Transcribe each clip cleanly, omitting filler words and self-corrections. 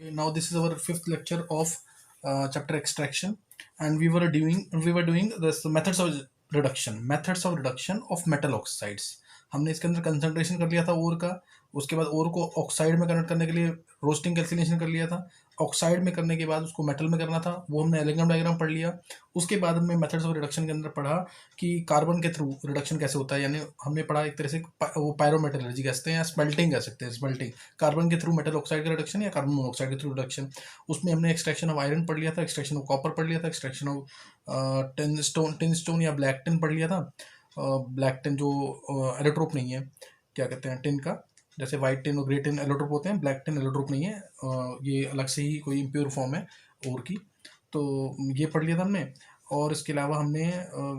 Now this is our fifth lecture of chapter extraction, and we were doing this methods of reduction of metal oxides. हमने इसके अंदर concentration कर लिया था ओर का, उसके बाद ओर को ऑक्साइड में कन्वर्ट करने के लिए रोस्टिंग कैल्सिनेशन कर लिया था, ऑक्साइड में करने के बाद उसको मेटल में करना था, वो हमने एलिग्राम डायग्राम पढ़ लिया। उसके बाद हमने मेथड्स ऑफ रिडक्शन के अंदर पढ़ा कि कार्बन के थ्रू रिडक्शन कैसे होता है, यानी हमने पढ़ा एक तरह से वो पायरोमेटलर्जी कहते हैं या स्मेल्टिंग कह सकते हैं, स्मेल्टिंग कार्बन के थ्रू मेटल ऑक्साइड का रिडक्शन या कार्बन मोनोऑक्साइड के थ्रू रिडक्शन। उसमें हमने एक्सट्रैक्शन ऑफ आयरन पढ़ लिया था, एक्सट्रैक्शन ऑफ कॉपर पढ़ लिया था, एक्सट्रैक्शन ऑफ टिन स्टोन या ब्लैक टिन पढ़ लिया था। ब्लैक टिन जो एलोट्रोप नहीं है, क्या कहते हैं टिन का, जैसे वाइट टिन और ग्रे टिन एलोट्रोप होते हैं, ब्लैक टिन एलोट्रोप नहीं है, ये अलग से ही कोई इम्प्योर फॉर्म है और की। तो ये पढ़ लिया था हमने। और इसके अलावा हमने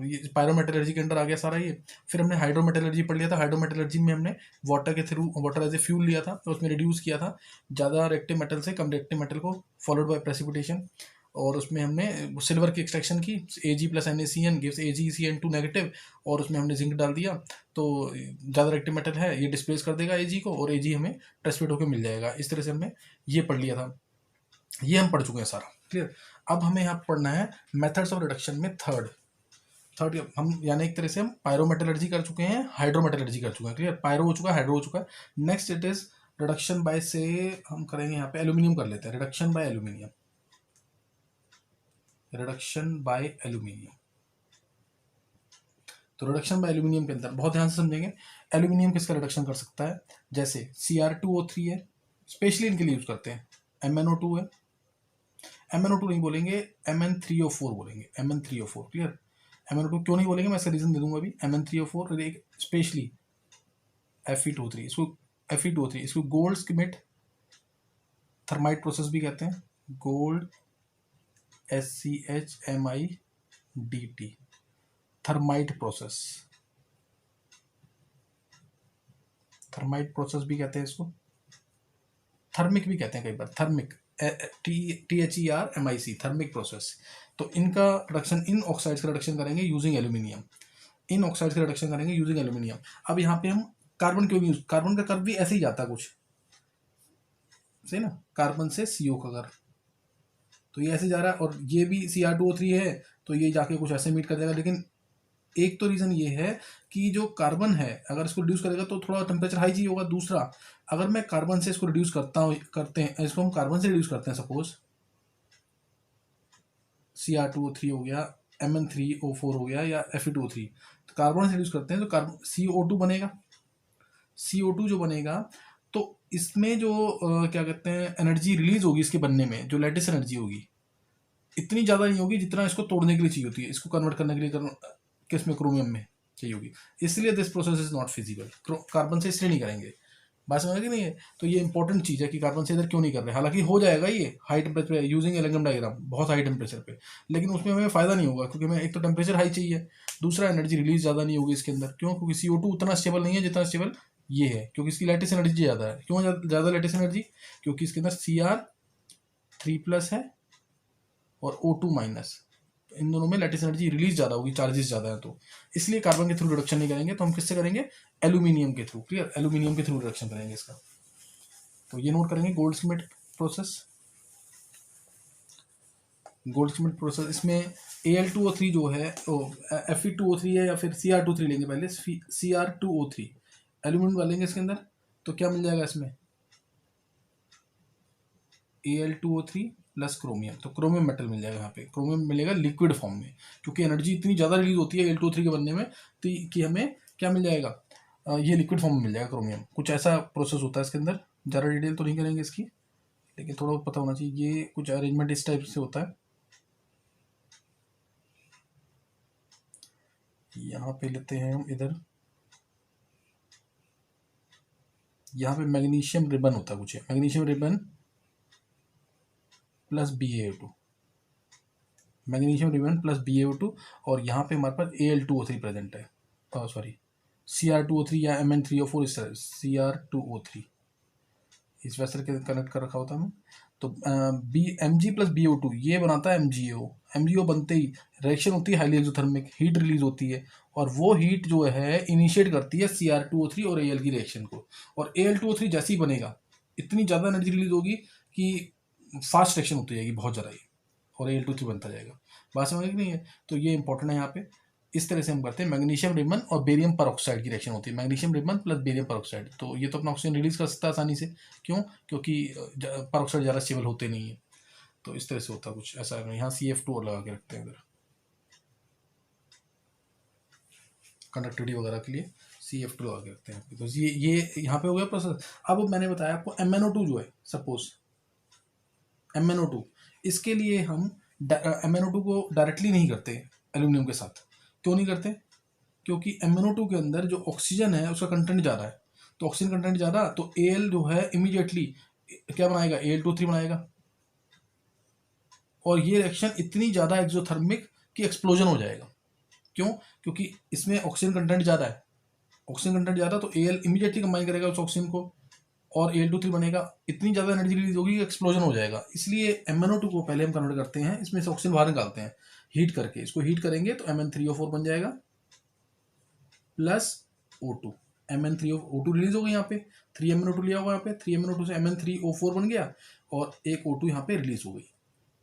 ये पायरोमेटलर्जी के अंदर आ गया सारा ये। फिर हमने हाइड्रोमेटलर्जी पढ़ लिया था। हाइड्रोमेटलर्जी में हमने वाटर के through water as a fuel लिया था, तो उसमें रिड्यूस किया था ज़्यादा रिएक्टिव मेटल से कम रिएक्टिव मेटल को, फॉलोड बाय प्रेसिपिटेशन। और उसमें हमने सिल्वर की एक्सट्रैक्शन की, Ag + NaCN gives AgCN2 negative, और उसमें हमने जिंक डाल दिया। तो ज़्यादा रिएक्टिव मेटल है, ये डिस्प्लेस कर देगा Ag को, और Ag हमें प्रेसिपिटेट होकर मिल जाएगा। इस तरह से हमने ये पढ़ लिया था। ये हम पढ़ चुके हैं सारा, क्लियर। अब हमें यहाँ पढ़ना है मेथड्स ऑफ रिडक्शन में थर्ड हम, यानी एक तरह से हम पायरोमेटलर्जी कर चुके हैं, हाइड्रोमेटलर्जी कर चुके हैं, क्लियर। पायरो हो चुका है, हाइड्रो हो चुका है। Next it is reduction by, से हम करेंगे यहाँ पे एल्यूमिनियम कर लेते हैं, reduction by aluminium, reduction by aluminium. तो रिडक्शन बाय एल्यूमिनियम के अंदर बहुत ध्यान से समझेंगे एल्यूमिनियम किसका रिडक्शन कर सकता है। जैसे Cr2O3 है, स्पेशली इनके लिए यूज करते हैं। MnO2 है, MnO2 नहीं बोलेंगे, Mn3O4 बोलेंगे, Mn3O4, क्लियर। MnO2 क्यों नहीं बोलेंगे, मैं इसका रीजन दे दूंगा अभी। Mn3O4 स्पेशली Fe2O3, इसको Fe2O3 इसको गोल्ड स्किमेट थर्माइट प्रोसेस भी कहते हैं, gold SCHMIDT, thermite process, thermite process भी कहते हैं इसको, थर्मिक भी कहते हैं कई बार, थर्मिक THERMIC, थर्मिक प्रोसेस। तो इनका रिडक्शन, इन ऑक्साइड्स का रिडक्शन करेंगे यूजिंग एल्यूमिनियम, इन ऑक्साइड्स का रिडक्शन करेंगे यूजिंग एल्यूमिनियम। अब यहाँ पे हम कार्बन क्यों यूज, कार्बन का कर्व भी ऐसे ही जाता है कुछ, सही ना, कार्बन से CO का कर्व, तो ये ऐसे जा रहा है, और ये भी Cr2O3 है, तो ये जाके कुछ ऐसे मीट कर जाएगा। लेकिन एक तो रीज़न ये है कि जो कार्बन है अगर इसको रिड्यूस करेगा तो थोड़ा टेम्परेचर हाई चाहिए होगा। दूसरा, अगर मैं कार्बन से इसको रिड्यूस करते हैं, इसको हम कार्बन से रिड्यूस करते हैं, सपोज Cr2O3 हो गया, Mn3O4 हो गया, या Fe2O3, तो कार्बन से रिड्यूस करते हैं तो कार्बन CO2 बनेगा। CO2 जो बनेगा तो इसमें जो क्या कहते हैं एनर्जी रिलीज होगी इसके बनने में, जो लेटिस एनर्जी होगी, इतनी ज़्यादा नहीं होगी जितना इसको तोड़ने के लिए चाहिए होती है, इसको कन्वर्ट करने के लिए किसमें, क्रोमियम में चाहिए होगी। इसलिए this process is not feasible, carbon से इसलिए नहीं करेंगे। बात समझ कि नहीं है। तो ये इंपॉर्टेंट चीज़ है कि कार्बन से इधर क्यों नहीं कर रहे। हालांकि हो जाएगा ये हाई टेम्परेचर पे यूजिंग एलंगम डायग्राम, बहुत हाई टेम्परेचर पे, लेकिन उसमें हमें फ़ायदा नहीं होगा, क्योंकि हमें एक तो टेम्परेचर हाई चाहिए, दूसरा एनर्जी रिलीज ज़्यादा नहीं होगी इसके अंदर। क्यों? क्योंकि CO2 उतना स्टेबल नहीं है जितना स्टेबल ये है, क्योंकि इसकी लैटिस एनर्जी ज़्यादा है। क्यों ज़्यादा लैटिस एनर्जी? क्योंकि इसके अंदर Cr3+ है और O2-, इन दोनों में लैटिस एनर्जी रिलीज ज़्यादा होगी, चार्जेस ज़्यादा है, तो इसलिए कार्बन के थ्रू रिडक्शन नहीं करेंगे। तो हम किससे करेंगे? एल्यूमिनियम के थ्रू, क्लियर, एल्यूमिनियम के थ्रू रिडक्शन करेंगे इसका। तो ये नोट करेंगे, गोल्डस्मिथ प्रोसेस, गोल्डस्मिथ प्रोसेस। इसमें Al2O3 जो है, Fe2O3 है, या फिर Cr2O3 लेंगे पहले, Cr2O3 एल्यूमिनियम डालेंगे इसके अंदर, तो क्या मिल जाएगा इसमें? Al2O3 प्लस क्रोमियम, तो क्रोमियम मेटल मिल जाएगा। यहाँ पे क्रोमियम मिलेगा लिक्विड फॉर्म में, क्योंकि एनर्जी इतनी ज़्यादा रिलीज होती है Al2O3 के बनने में, तो कि हमें क्या मिल जाएगा, ये लिक्विड फॉर्म में मिल जाएगा क्रोमियम। कुछ ऐसा प्रोसेस होता है इसके अंदर, ज़्यादा डिटेल तो नहीं करेंगे इसकी, लेकिन थोड़ा पता होना चाहिए। ये कुछ अरेंजमेंट इस टाइप से होता है। यहाँ पे लेते हैं हम इधर, यहाँ पे मैग्नीशियम रिबन होता है कुछ है, magnesium ribbon plus BaO2, magnesium ribbon plus BaO2, और यहाँ पे हमारे पास Al2O3 प्रेजेंट है, सॉरी Cr2O3 या Mn3O4, इस तरह Cr2O3 इस वैसे कनेक्ट कर रखा होता है हमें। तो Mg प्लस BO2 ये बनाता है MgO। MgO बनते ही रिएक्शन होती है हाईली एक्सोथर्मिक, हीट रिलीज होती है, और वो हीट जो है इनिशिएट करती है Cr2O3 और Al की रिएक्शन को। और Al2O3 जैसे ही बनेगा इतनी ज़्यादा एनर्जी रिलीज होगी कि फास्ट रिएक्शन होती जाएगी बहुत ज़्यादा ही, और Al2 3 बनता जाएगा। बात समझ में नहीं है? तो ये इंपॉर्टेंट है यहाँ पे। इस तरह से हम करते हैं। मैग्नीशियम रिबन और बेरियम परऑक्साइड की रिएक्शन होती है, magnesium ribbon plus barium peroxide. तो ये तो अपना ऑक्सीजन रिलीज कर सकता है आसानी से, क्यों? क्योंकि परऑक्साइड ज़्यादा स्टेबल होते नहीं है। तो इस तरह से होता है कुछ ऐसा। यहाँ CF2 और लगा के रखते हैं इधर कंडक्टिविटी वगैरह के लिए, CF2 लगा के रखते हैं। तो ये यहाँ पे हो गया प्रोसेस। अब मैंने बताया आपको MnO2 जो है, सपोज MnO2, इसके लिए हम MnO2 को डायरेक्टली नहीं करते एल्यूमिनियम के साथ। क्यों नहीं करते? क्योंकि MnO2 के अंदर जो ऑक्सीजन है उसका कंटेंट ज़्यादा है। तो ऑक्सीजन कंटेंट ज़्यादा, तो Al जो है इमीडिएटली क्या बनाएगा? Al2 3 बनाएगा। और ये रिएक्शन इतनी ज़्यादा एक्सोथर्मिक कि एक्सप्लोजन हो जाएगा। क्यों? क्योंकि इसमें ऑक्सीजन कंटेंट ज़्यादा है। ऑक्सीजन कंटेंट ज़्यादा, तो Al इमीडिएटली कंबाइन करेगा उस ऑक्सीजन को और Al2 3 बनेगा। इतनी ज़्यादा एनर्जी रिलीज होगी कि एक्सप्लोजन हो जाएगा। इसलिए MnO2 को पहले हम कन्वर्ट करते हैं, इसमें से ऑक्सीजन बाहर निकालते हैं हीट करके। इसको हीट करेंगे तो Mn3O4 बन जाएगा प्लस O2। Mn3O2 रिलीज हो गई यहाँ पे, 3MnO2 लिया होगा यहाँ पे, 3MnO2 से Mn3O4 बन गया और एक O2 यहाँ पे रिलीज हो गई।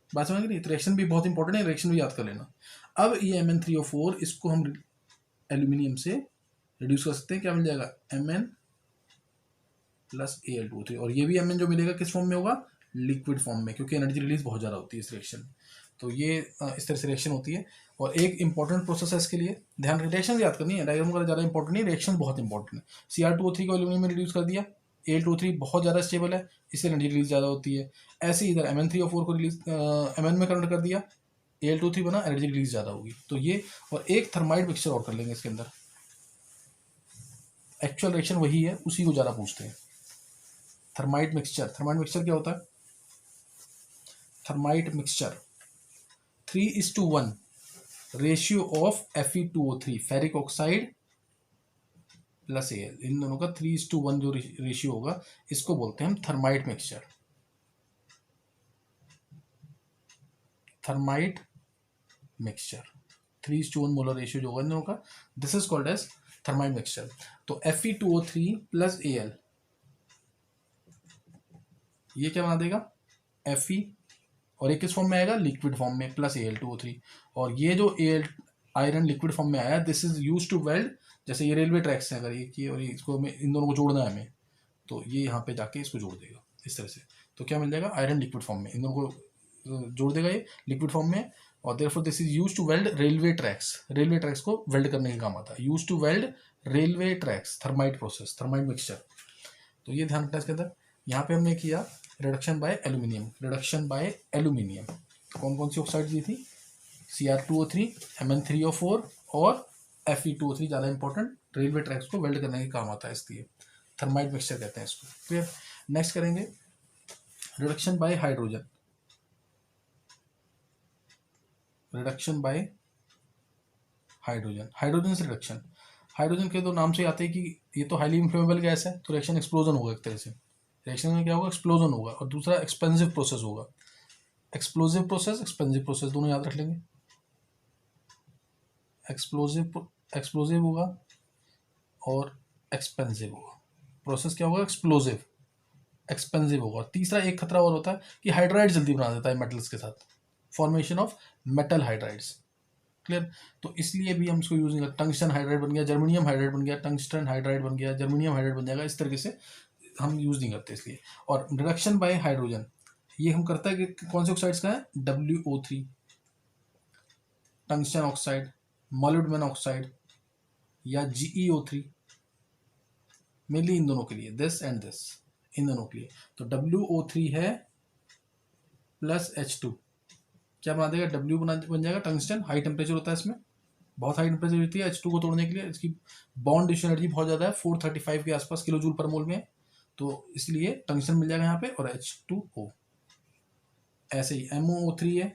बात समझ गई? तो रिएक्शन भी बहुत इंपॉर्टेंट है, रिएक्शन भी याद कर लेना। अब ये Mn3O4 इसको हम एल्यूमिनियम से रिड्यूस कर सकते हैं। क्या मिल जाएगा? Mn plus Al2O3। और ये भी Mn जो मिलेगा किस फॉर्म में होगा? लिक्विड फॉर्म में, क्योंकि एनर्जी रिलीज बहुत ज़्यादा होती है इस रिएक्शन में। तो ये इस तरह से रिएक्शन होती है। और एक इंपॉर्टेंट प्रोसेस है इसके लिए, ध्यान, रिएक्शन याद करनी है, डायग्राम वगैरह ज़्यादा इंपॉर्टेंट नहीं, रिएक्शन बहुत इंपॉर्टेंट है। Cr2O3 को एल्यूमिनियम में रिड्यूस कर दिया, Al2O3 बहुत ज़्यादा स्टेबल है, इससे एनर्जी रिलीज ज़्यादा होती है। ऐसे ही इधर Mn3O4 को रिलीज Mn में कन्वर्ट कर दिया, Al2O3 बना, एनर्जी रिलीज ज़्यादा होगी। तो ये, और एक थर्माइट मिक्सचर और कर लेंगे इसके अंदर। एक्चुअल रिएक्शन वही है, उसी को ज़्यादा पूछते हैं। थर्माइट मिक्सचर, थर्माइट मिक्सचर क्या होता है? Thermite mixture 3:1 ratio of Fe2O3 ferric oxide plus Al, इन दोनों का 3:1 जो रेशियो होगा, इसको बोलते हैं हम thermite mixture. Thermite mixture 3:1 molar ratio जो होगा इन दोनों का, this is called as thermite mixture. तो Fe2O3 प्लस Al, ये क्या बना देगा? Fe, और एक किस फॉर्म में आएगा? लिक्विड फॉर्म में, प्लस Al2O3। और ये जो आयरन लिक्विड फॉर्म में आया, this is use to weld. जैसे ये रेलवे ट्रैक्स हैं, अगर ये और इसको हमें इन दोनों को जोड़ना है हमें, तो ये यहाँ पे जाके इसको जोड़ देगा इस तरह से। तो क्या मिल जाएगा? आयरन लिक्विड फॉर्म में इन दोनों को जोड़ देगा ये लिक्विड फॉर्म में। और therefore this is use to weld railway tracks. Railway tracks को वेल्ड करने के काम आता है, use to weld railway tracks, thermite process, thermite mixture. तो ये ध्यान रखना इसके अंदर। यहाँ पे हमने किया reduction by aluminium, reduction by aluminium. कौन कौन सी ऑक्साइड दी थी? Cr2O3, Mn3O4 और Fe2O3। ज़्यादा इंपॉर्टेंट, रेलवे ट्रैक्स को वेल्ड करने के काम आता है, इसलिए थर्माइट मिक्सचर कहते हैं इसको। क्लियर? नेक्स्ट करेंगे reduction by hydrogen. Reduction by hydrogen, hydrogen से रिडक्शन। हाइड्रोजन के तो नाम से आते हैं कि ये तो हाईली इन्फ्लेमेबल गैस है, तो रिएक्शन एक्सप्लोजन होगा एक तरह से। रिएक्शन में क्या होगा? एक्सप्लोजन होगा। और दूसरा एक्सपेंसिव प्रोसेस होगा। एक्सप्लोजिव प्रोसेस, एक्सपेंसिव प्रोसेस, दोनों याद रख लेंगे। एक्सप्लोजिव होगा और एक्सपेंसिव होगा। प्रोसेस क्या होगा? एक्सप्लोजिव, एक्सपेंसिव होगा। और तीसरा एक खतरा और होता है कि हाइड्राइड जल्दी बना देता है मेटल्स के साथ, formation of metal hydrides. Clear? तो इसलिए भी हम इसको यूज नहीं करते। टंगस्टन हाइड्राइड बन गया, जर्मेनियम हाइड्राइड बन गया, टंगस्टन हाइड्राइड बन गया, जर्मेनियम हाइड्राइड बन जाएगा, इस तरीके से हम यूज नहीं करते इसलिए। और रिडक्शन बाय हाइड्रोजन ये हम करता है कि कौन से ऑक्साइड्स का है? WO3, tungsten oxide, molybdenum oxide या GeO3, मेनली इन दोनों के लिए, दिस एंड दिस, इन दोनों के लिए। तो WO3 है प्लस H2, क्या बना देगा? W बन जाएगा टंगस्टन। हाई टेम्परेचर होता है इसमें, बहुत हाई टेम्परेचर होती है H2 को तोड़ने के लिए। इसकी बॉन्ड डिस्ट्रीब्यूशन एनर्जी बहुत ज़्यादा है, 435 के आसपास किलो जूल पर मोल में। तो इसलिए टंगस्टन मिल जाएगा यहाँ पे, और H2O। ऐसे ही MOO3 है,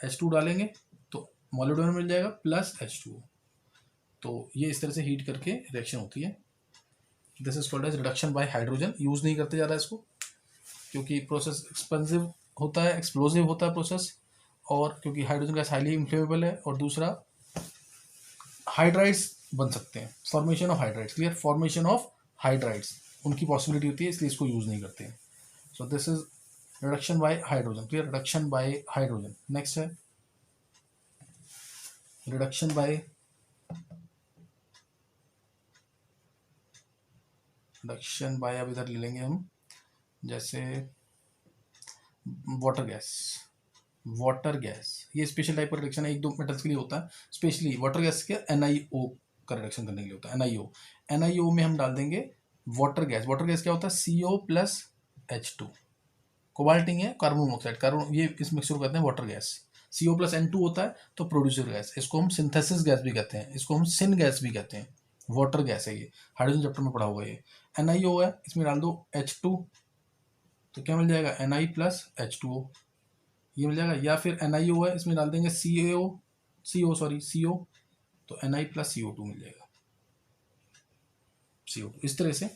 H2 डालेंगे तो मोलिब्डेनम मिल जाएगा प्लस H2O। तो ये इस तरह से हीट करके रिएक्शन होती है। This is called as reduction by hydrogen. Use नहीं करते ज़्यादा इसको, क्योंकि प्रोसेस एक्सपेंसिव होता है, एक्सप्लोजिव होता है प्रोसेस, और क्योंकि हाइड्रोजन गैस हाईली इन्फ्लेमेबल है, और दूसरा हाइड्राइड्स बन सकते हैं, formation of hydrides. Clear? Formation of hydrides उनकी पॉसिबिलिटी होती है, इसलिए इसको यूज़ नहीं करते हैं। So this is reduction by hydrogen, clear, reduction by hydrogen. Next है रिडक्शन बाय अब इधर ले लेंगे हम, जैसे वाटर गैस, ये स्पेशल टाइप का रिडक्शन है, एक दो मेटल्स के लिए होता है, स्पेशली वाटर गैस के NiO का रिडक्शन करने के लिए होता है। NiO में हम डाल देंगे वाटर गैस क्या होता है, CO प्लस H2, कोबाल्टिंग है, कार्बन मोनोऑक्साइड, कार्बन, ये इस मिक्सचर को कहते हैं water gas. CO plus N2 होता है तो प्रोड्यूसर गैस, इसको हम सिंथेसिस गैस भी कहते हैं, इसको हम सिन गैस भी कहते हैं, वाटर गैस है ये, हाइड्रोजन चैप्टर में पढ़ा हुआ है। NiO है, इसमें डाल दो H2 तो क्या मिल जाएगा, Na प्लस H2O, ये मिल जाएगा। या फिर NiO है, इसमें डाल देंगे CO तो Na प्लस CO2 मिल जाएगा, CO2। इस तरह से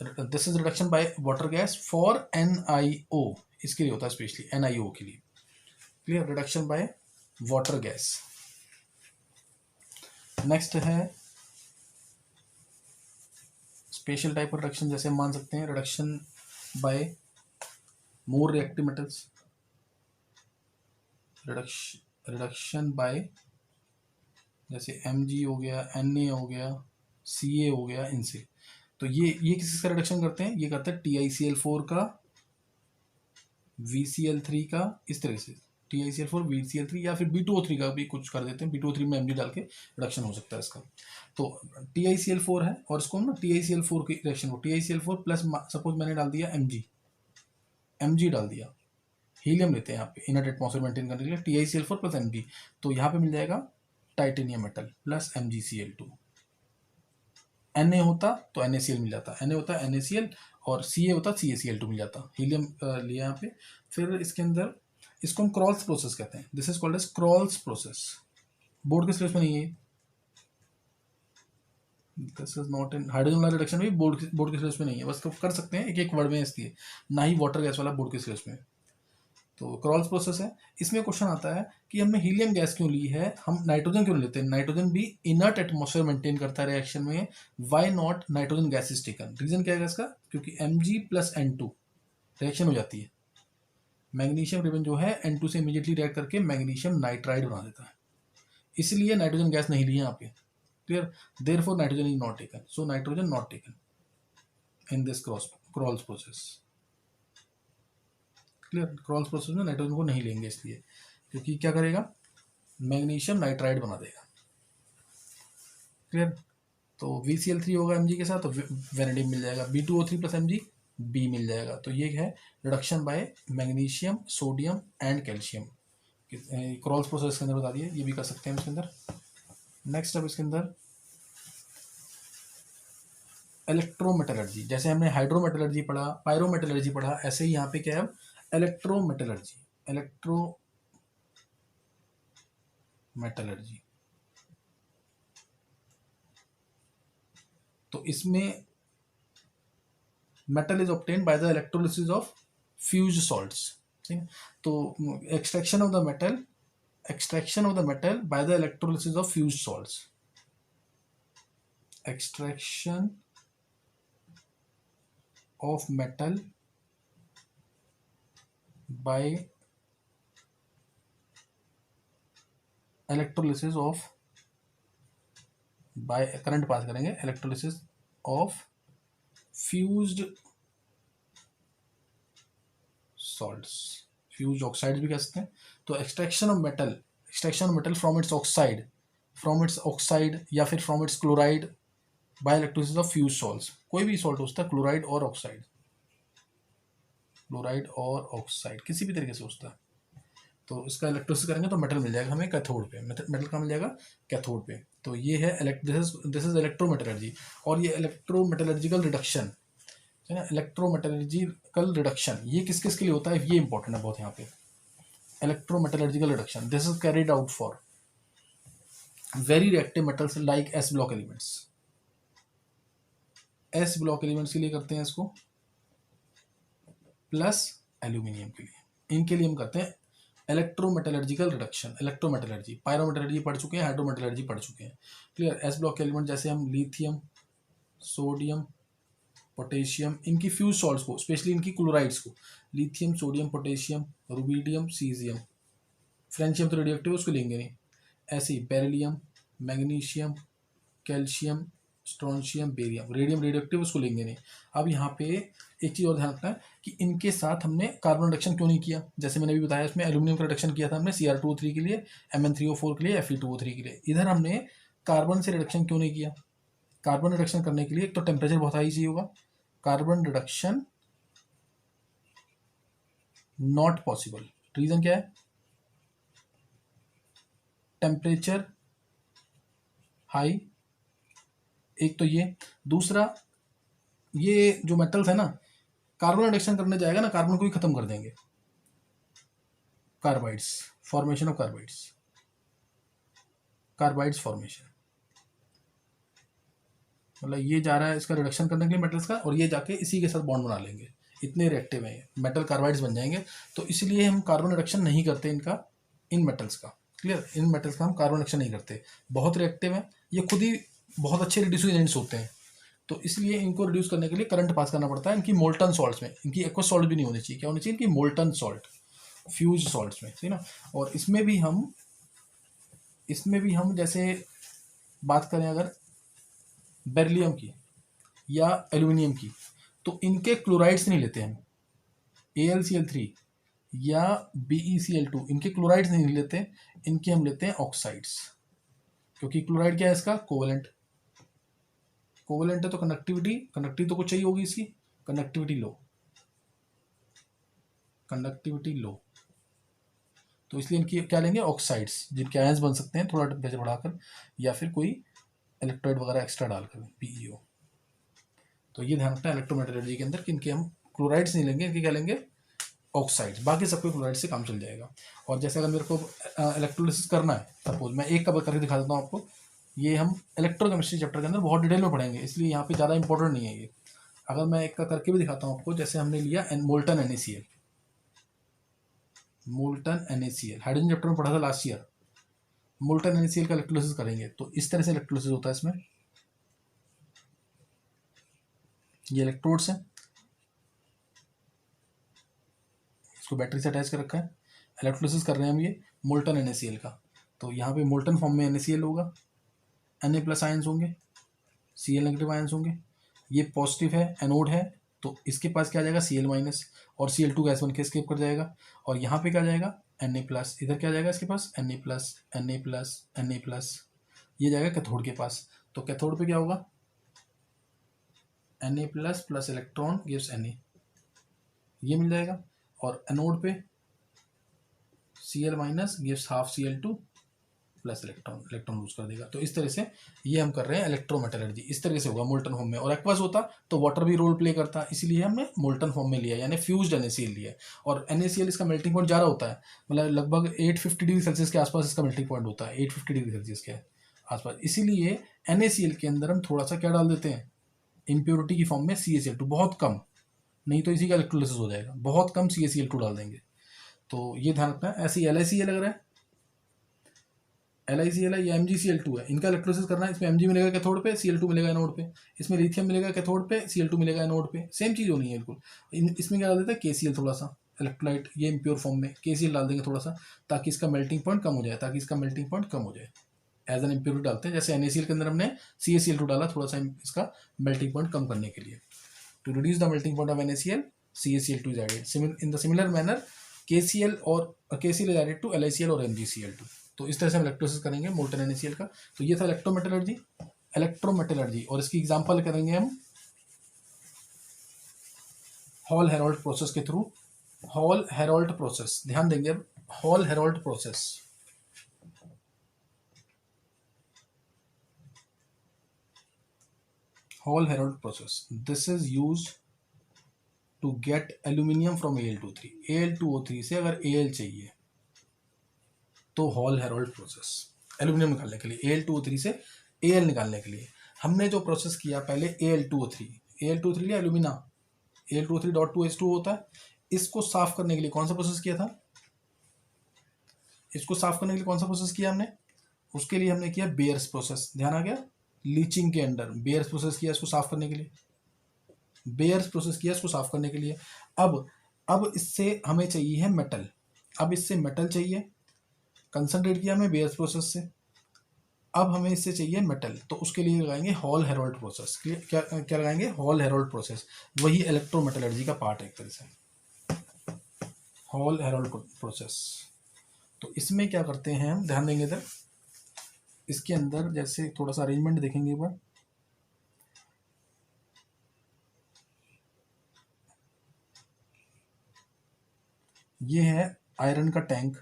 this is reduction by water gas for NiO, इसके लिए होता है स्पेशली NiO के लिए, clear, reduction by water gas. Next है स्पेशल टाइप ऑफ रिडक्शन, जैसे मान सकते हैं reduction by more reactive metals, reduction by जैसे Mg हो गया, Na हो गया, Ca हो गया, इनसे। तो ये किसका रिडक्शन करते हैं, ये करते हैं TiCl4 का, VCl3 का, इस तरह से TiCl4 VCl3, या फिर B2O3 का भी कुछ कर देते हैं, B2O3 में Mg डाल के रिडक्शन हो सकता है इसका। तो TiCl4 है और इसको हम ना TiCl4 की रिएक्शन को TiCl4 प्लस सपोज मैंने डाल दिया Mg डाल दिया, हीलियम लेते हैं यहाँ पे इनर्ट एटमॉस्फेयर मेंटेन करने के लिए, TiCl4 प्लस Mg, तो यहाँ पे मिल जाएगा titanium metal plus MgCl2। Na होता तो NaCl मिल जाता, Na होता NaCl, और Ca होता CaCl2 मिल जाता, हीलियम लिया यहाँ पे। फिर इसके अंदर इसको हम क्रॉल्स प्रोसेस कहते हैं, this is called as Kroll's process. Board के सिलेबस में नहीं है, this is not in hydrogen वाला रिडक्शन भी बोर्ड के सिलेबस में नहीं है, बस तो कर सकते हैं एक एक वर्ड में इसलिए, ना ही वाटर गैस वाला बोर्ड के सिलेबस में। तो क्रॉल्स प्रोसेस है, इसमें क्वेश्चन आता है कि हमने हीलियम गैस क्यों ली है, हम नाइट्रोजन क्यों लेते हैं, नाइट्रोजन भी इनर्ट एटमॉस्फेयर मेंटेन करता है रिएक्शन में, why not nitrogen gas is taken, reason क्या है इसका, क्योंकि Mg प्लस N2 रिएक्शन हो जाती है, मैग्नीशियम रिबन जो है N2 से इमीडिएटली रिएक्ट करके मैग्नीशियम नाइट्राइड बना देता है, इसलिए नाइट्रोजन गैस नहीं ली यहाँ पे, clear, therefore nitrogen is not taken, so nitrogen not taken in this crawls process, clear, crawls process में नाइट्रोजन को नहीं लेंगे इसलिए, क्योंकि क्या करेगा, मैग्नीशियम नाइट्राइड बना देगा, क्लियर। तो VCl3 होगा Mg के साथ तो वेनेडियम मिल जाएगा, B2O3 प्लस Mg B मिल जाएगा। तो ये है reduction by magnesium, sodium and calcium, Kroll's process के अंदर बता दिए, ये भी कर सकते हैं इसके अंदर। नेक्स्ट अब इसके अंदर इलेक्ट्रोमेटलर्जी, जैसे हमने हाइड्रोमेटलर्जी पढ़ा, पायरोमेटलर्जी पढ़ा, ऐसे ही यहाँ पे क्या है इलेक्ट्रोमेटलर्जी। तो इसमें metal is obtained by the electrolysis of fused salts, ठीक है। तो extraction of the metal by the electrolysis of fused salts, extraction of metal by electrolysis of, by current pass करेंगे, electrolysis of fused salts, fused oxides भी कह सकते हैं। तो extraction of metal from its oxide या फिर from its chloride by electrolysis of fuse salts, कोई भी सॉल्ट होता है, क्लोराइड और ऑक्साइड किसी भी तरीके से होता है, तो इसका इलेक्ट्रोलिसिस करेंगे तो मेटल मिल जाएगा हमें कैथोड पे, मेटल का मिल जाएगा कैथोड पे। तो ये है दिस इज इलेक्ट्रोमेटलर्जी, और ये इलेक्ट्रोमेटलर्जिकल रिडक्शन है ना, इलेक्ट्रोमेटलर्जिकल रिडक्शन ये किस किस के लिए होता है, ये इंपॉर्टेंट है बहुत यहाँ पे। Electrometallurgical reduction this is carried out for very reactive metals like S block elements के लिए करते हैं इसको, प्लस एल्यूमिनियम के लिए, इनके लिए हम करते हैं इलेक्ट्रोमेटलर्जिकल रिडक्शन। इलेक्ट्रोमेटलर्जी, पायरोमेटलर्जी पढ़ चुके हैं, हाइड्रोमेटलर्जी पढ़ चुके हैं, क्लियर। S ब्लॉक एलिमेंट जैसे हम लिथियम, सोडियम, पोटेशियम, इनकी फ्यूज सॉल्ट्स को, स्पेशली इनकी क्लोराइड्स को, lithium, sodium, potassium, rubidium, caesium, francium तो रेडियोएक्टिव उसको लेंगे नहीं, ऐसे ही beryllium, magnesium, calcium, strontium, barium, radium radioactive उसको लेंगे नहीं। अब यहाँ पे एक चीज़ और ध्यान रखना है कि इनके साथ हमने कार्बन रिडक्शन क्यों नहीं किया। जैसे मैंने अभी बताया, इसमें एल्यूमिनियम का रिडक्शन किया था हमने Cr2O3 के लिए, Mn3O4 के लिए, Fe2O3 के लिए। इधर हमने कार्बन से रिडक्शन क्यों नहीं किया। कार्बन रिडक्शन करने के लिए एक तो टेम्परेचर बहुत हाई चाहिए होगा, carbon reduction not possible. Reason क्या है, टेम्परेचर हाई, एक तो ये। दूसरा, ये जो मेटल्स है ना, कार्बन रिडक्शन करने जाएगा ना, कार्बन को ही खत्म कर देंगे। Carbides, formation of carbides, carbides formation, मतलब ये जा रहा है इसका रिडक्शन करने के लिए मेटल्स का, और ये जाके इसी के साथ बॉन्ड बना लेंगे। इतने रिएक्टिव हैं ये, मेटल कार्बाइड्स बन जाएंगे। तो इसलिए हम कार्बन रिडक्शन नहीं करते इनका, इन मेटल्स का। क्लियर, इन मेटल्स का हम कार्बन रिडक्शन नहीं करते, बहुत रिएक्टिव हैं ये, खुद ही बहुत अच्छे रिड्यूसिंग एजेंट्स होते हैं। तो इसलिए इनको रिड्यूस करने के लिए करंट पास करना पड़ता है। इनकी मोल्टन सॉल्ट्स में, इनकी एक्वस सॉल्ट भी नहीं होनी चाहिए, क्या होनी चाहिए, इनकी मोल्टन सॉल्ट, फ्यूज सॉल्ट्स में, ठीक ना। और इसमें भी हम जैसे बात करें अगर बेरिलियम की या एल्यूमिनियम की, तो इनके क्लोराइड्स नहीं लेते हम, AlCl3 या BeCl2, इनके क्लोराइड्स नहीं लेते, इनके हम लेते हैं ऑक्साइड्स। क्योंकि क्लोराइड क्या है इसका, कोवेलेंट, कोवेलेंट है तो कंडक्टिविटी तो कुछ चाहिए होगी इसकी, कंडक्टिविटी लो, तो इसलिए इनकी क्या लेंगे, ऑक्साइड्स, जिनके आयंस बन सकते हैं थोड़ा टेम्परेचर बढ़ाकर, या फिर कोई इलेक्ट्रोलाइट वगैरह एक्स्ट्रा डालकर, PeO। तो ये ध्यान रखना है इलेक्ट्रोमेटलर्जी के अंदर कि इनके हम क्लोराइड्स नहीं लेंगे, इनके क्या लेंगे, ऑक्साइड्स। बाकी सबको क्लोराइड से काम चल जाएगा। और जैसे अगर मेरे को इलेक्ट्रोलिसिस करना है, सपोज मैं एक का करके दिखा देता हूँ आपको, ये हम इलेक्ट्रोकेमिस्ट्री चैप्टर के अंदर बहुत डिटेल में पढ़ेंगे, इसलिए यहाँ पे ज़्यादा इंपॉर्टेंट नहीं है ये। अगर मैं एक का करके भी दिखाता हूँ आपको, जैसे हमने लिया मोल्टन NaCl, हाइड्रोजन चैप्टर में पढ़ा था लास्ट ईयर। मोल्टन NaCl का इलेक्ट्रोलिसिस करेंगे तो इस तरह से इलेक्ट्रोलिसिस होता है। इसमें ये इलेक्ट्रोड्स हैं, इसको बैटरी से अटैच कर रखा है, इलेक्ट्रोलिसिस कर रहे हैं हम ये मोल्टन NaCl का। तो यहाँ पे मोल्टन फॉर्म में NaCl होगा, Na+ आयंस होंगे, Cl- आयंस होंगे, ये पॉजिटिव है, एनोड है, तो इसके पास क्या जाएगा, Cl-, और Cl2 गैस बन के एस्केप कर जाएगा। और यहाँ पे क्या जाएगा, Na+, इधर क्या जाएगा इसके पास, Na+, ये जाएगा कैथोड के पास। तो कैथोड पे क्या होगा, Na+ plus electron gives Na, ये मिल जाएगा। और एनोड पे Cl- gives half Cl2 plus electron lose कर देगा। तो इस तरह से ये हम कर रहे हैं इलेक्ट्रोमेटलर्जी, इस तरह से होगा मोल्टन फॉर्म में। और एक्वस होता तो वाटर भी रोल प्ले करता, इसीलिए हमने मोल्टन फॉर्म में लिया, यानी फ्यूज्ड NaCl लिया। और NaCl इसका मेल्टिंग पॉइंट ज़्यादा होता है, मतलब लगभग 850 डिग्री सेल्सियस के आसपास इसका मेल्टिंग पॉइंट होता है, 850 डिग्री सेल्सियस के आसपास। इसीलिए NaCl के अंदर हम थोड़ा सा क्या डाल देते हैं, इम्प्योरिटी की फॉर्म में CaCl2, बहुत कम, नहीं तो इसी का इलेक्ट्रोलिसिस हो जाएगा, बहुत कम CaCl2 डाल देंगे। तो ये ध्यान रखना है। ऐसे ही LiCl लग रहा है, LiCl है, ये MgCl2 है, इनका इलेक्ट्रोलिसिस करना है। इसमें Mg मिलेगा कैथोड पे, Cl2 मिलेगा एनोड पे, इसमें लिथियम मिलेगा कैथोड पे, Cl2 मिलेगा एनोड पे, सेम चीज़ होनी है बिल्कुल। इसमें क्या डाल देते हैं, KCl थोड़ा सा, इलेक्ट्रोलाइट, ये इम्प्योर फॉर्म में KCl डाल देंगे थोड़ा सा, ताकि इसका मेल्टिंग पॉइंट कम हो जाए, एज एन इम्प्योरिटी डालते हैं। जैसे NaCl के अंदर हमने CaCl2 डाला, थोड़ा सा इसका मेल्टिंग पॉइंट कम करने के लिए। To reduce the melting point of NaCl, CaCl2 is added. In the similar manner KCl is added to LiCl और MgCl2। तो इस तरह से हम इलेक्ट्रोलिसिस करेंगे मोल्टन NaCl का। तो ये था इलेक्ट्रोमेटलर्जी, और इसकी एग्जांपल करेंगे हम हॉल हेरोल्ड प्रोसेस के थ्रू। हॉल हेरोल्ड प्रोसेस, ध्यान देंगे अब, Hall Heroult process, Hall Heroult process, this is use to get aluminium from Al2O3। Al2O3 से अगर Al चाहिए तो हॉल हेरोल्ड प्रोसेस, एल्यूमिनियम निकालने के लिए, Al2O3 से Al निकालने के लिए हमने जो प्रोसेस किया, पहले Al2O3 लिया एल्यूमिना, Al2O3.2H2 होता है, इसको साफ करने के लिए कौन सा प्रोसेस किया था, इसको साफ करने के लिए कौन सा प्रोसेस किया हमने, उसके लिए हमने किया बेयर्स प्रोसेस। ध्यान आ गया, लीचिंग के अंडर बेयर्स प्रोसेस किया इसको साफ करने के लिए। बेयर्स प्रोसेस किया इसको साफ करने के लिए। अब इससे हमें चाहिए है मेटल। अब इससे मेटल चाहिए, कंसंट्रेट किया हमने बेयर्स प्रोसेस से। अब हमें इससे चाहिए मेटल, तो उसके लिए लगाएंगे हॉल हेरोल्ड प्रोसेस। क्या क्या लगाएंगे? Hall Heroult process. वही इलेक्ट्रोमेटलर्जी का पार्ट है एक तरह से, हॉल हेरोल्ड प्रोसेस। तो इसमें क्या करते हैं हम, ध्यान देंगे इधर, इसके अंदर जैसे थोड़ा सा अरेंजमेंट देखेंगे एक बार। ये है आयरन का टैंक,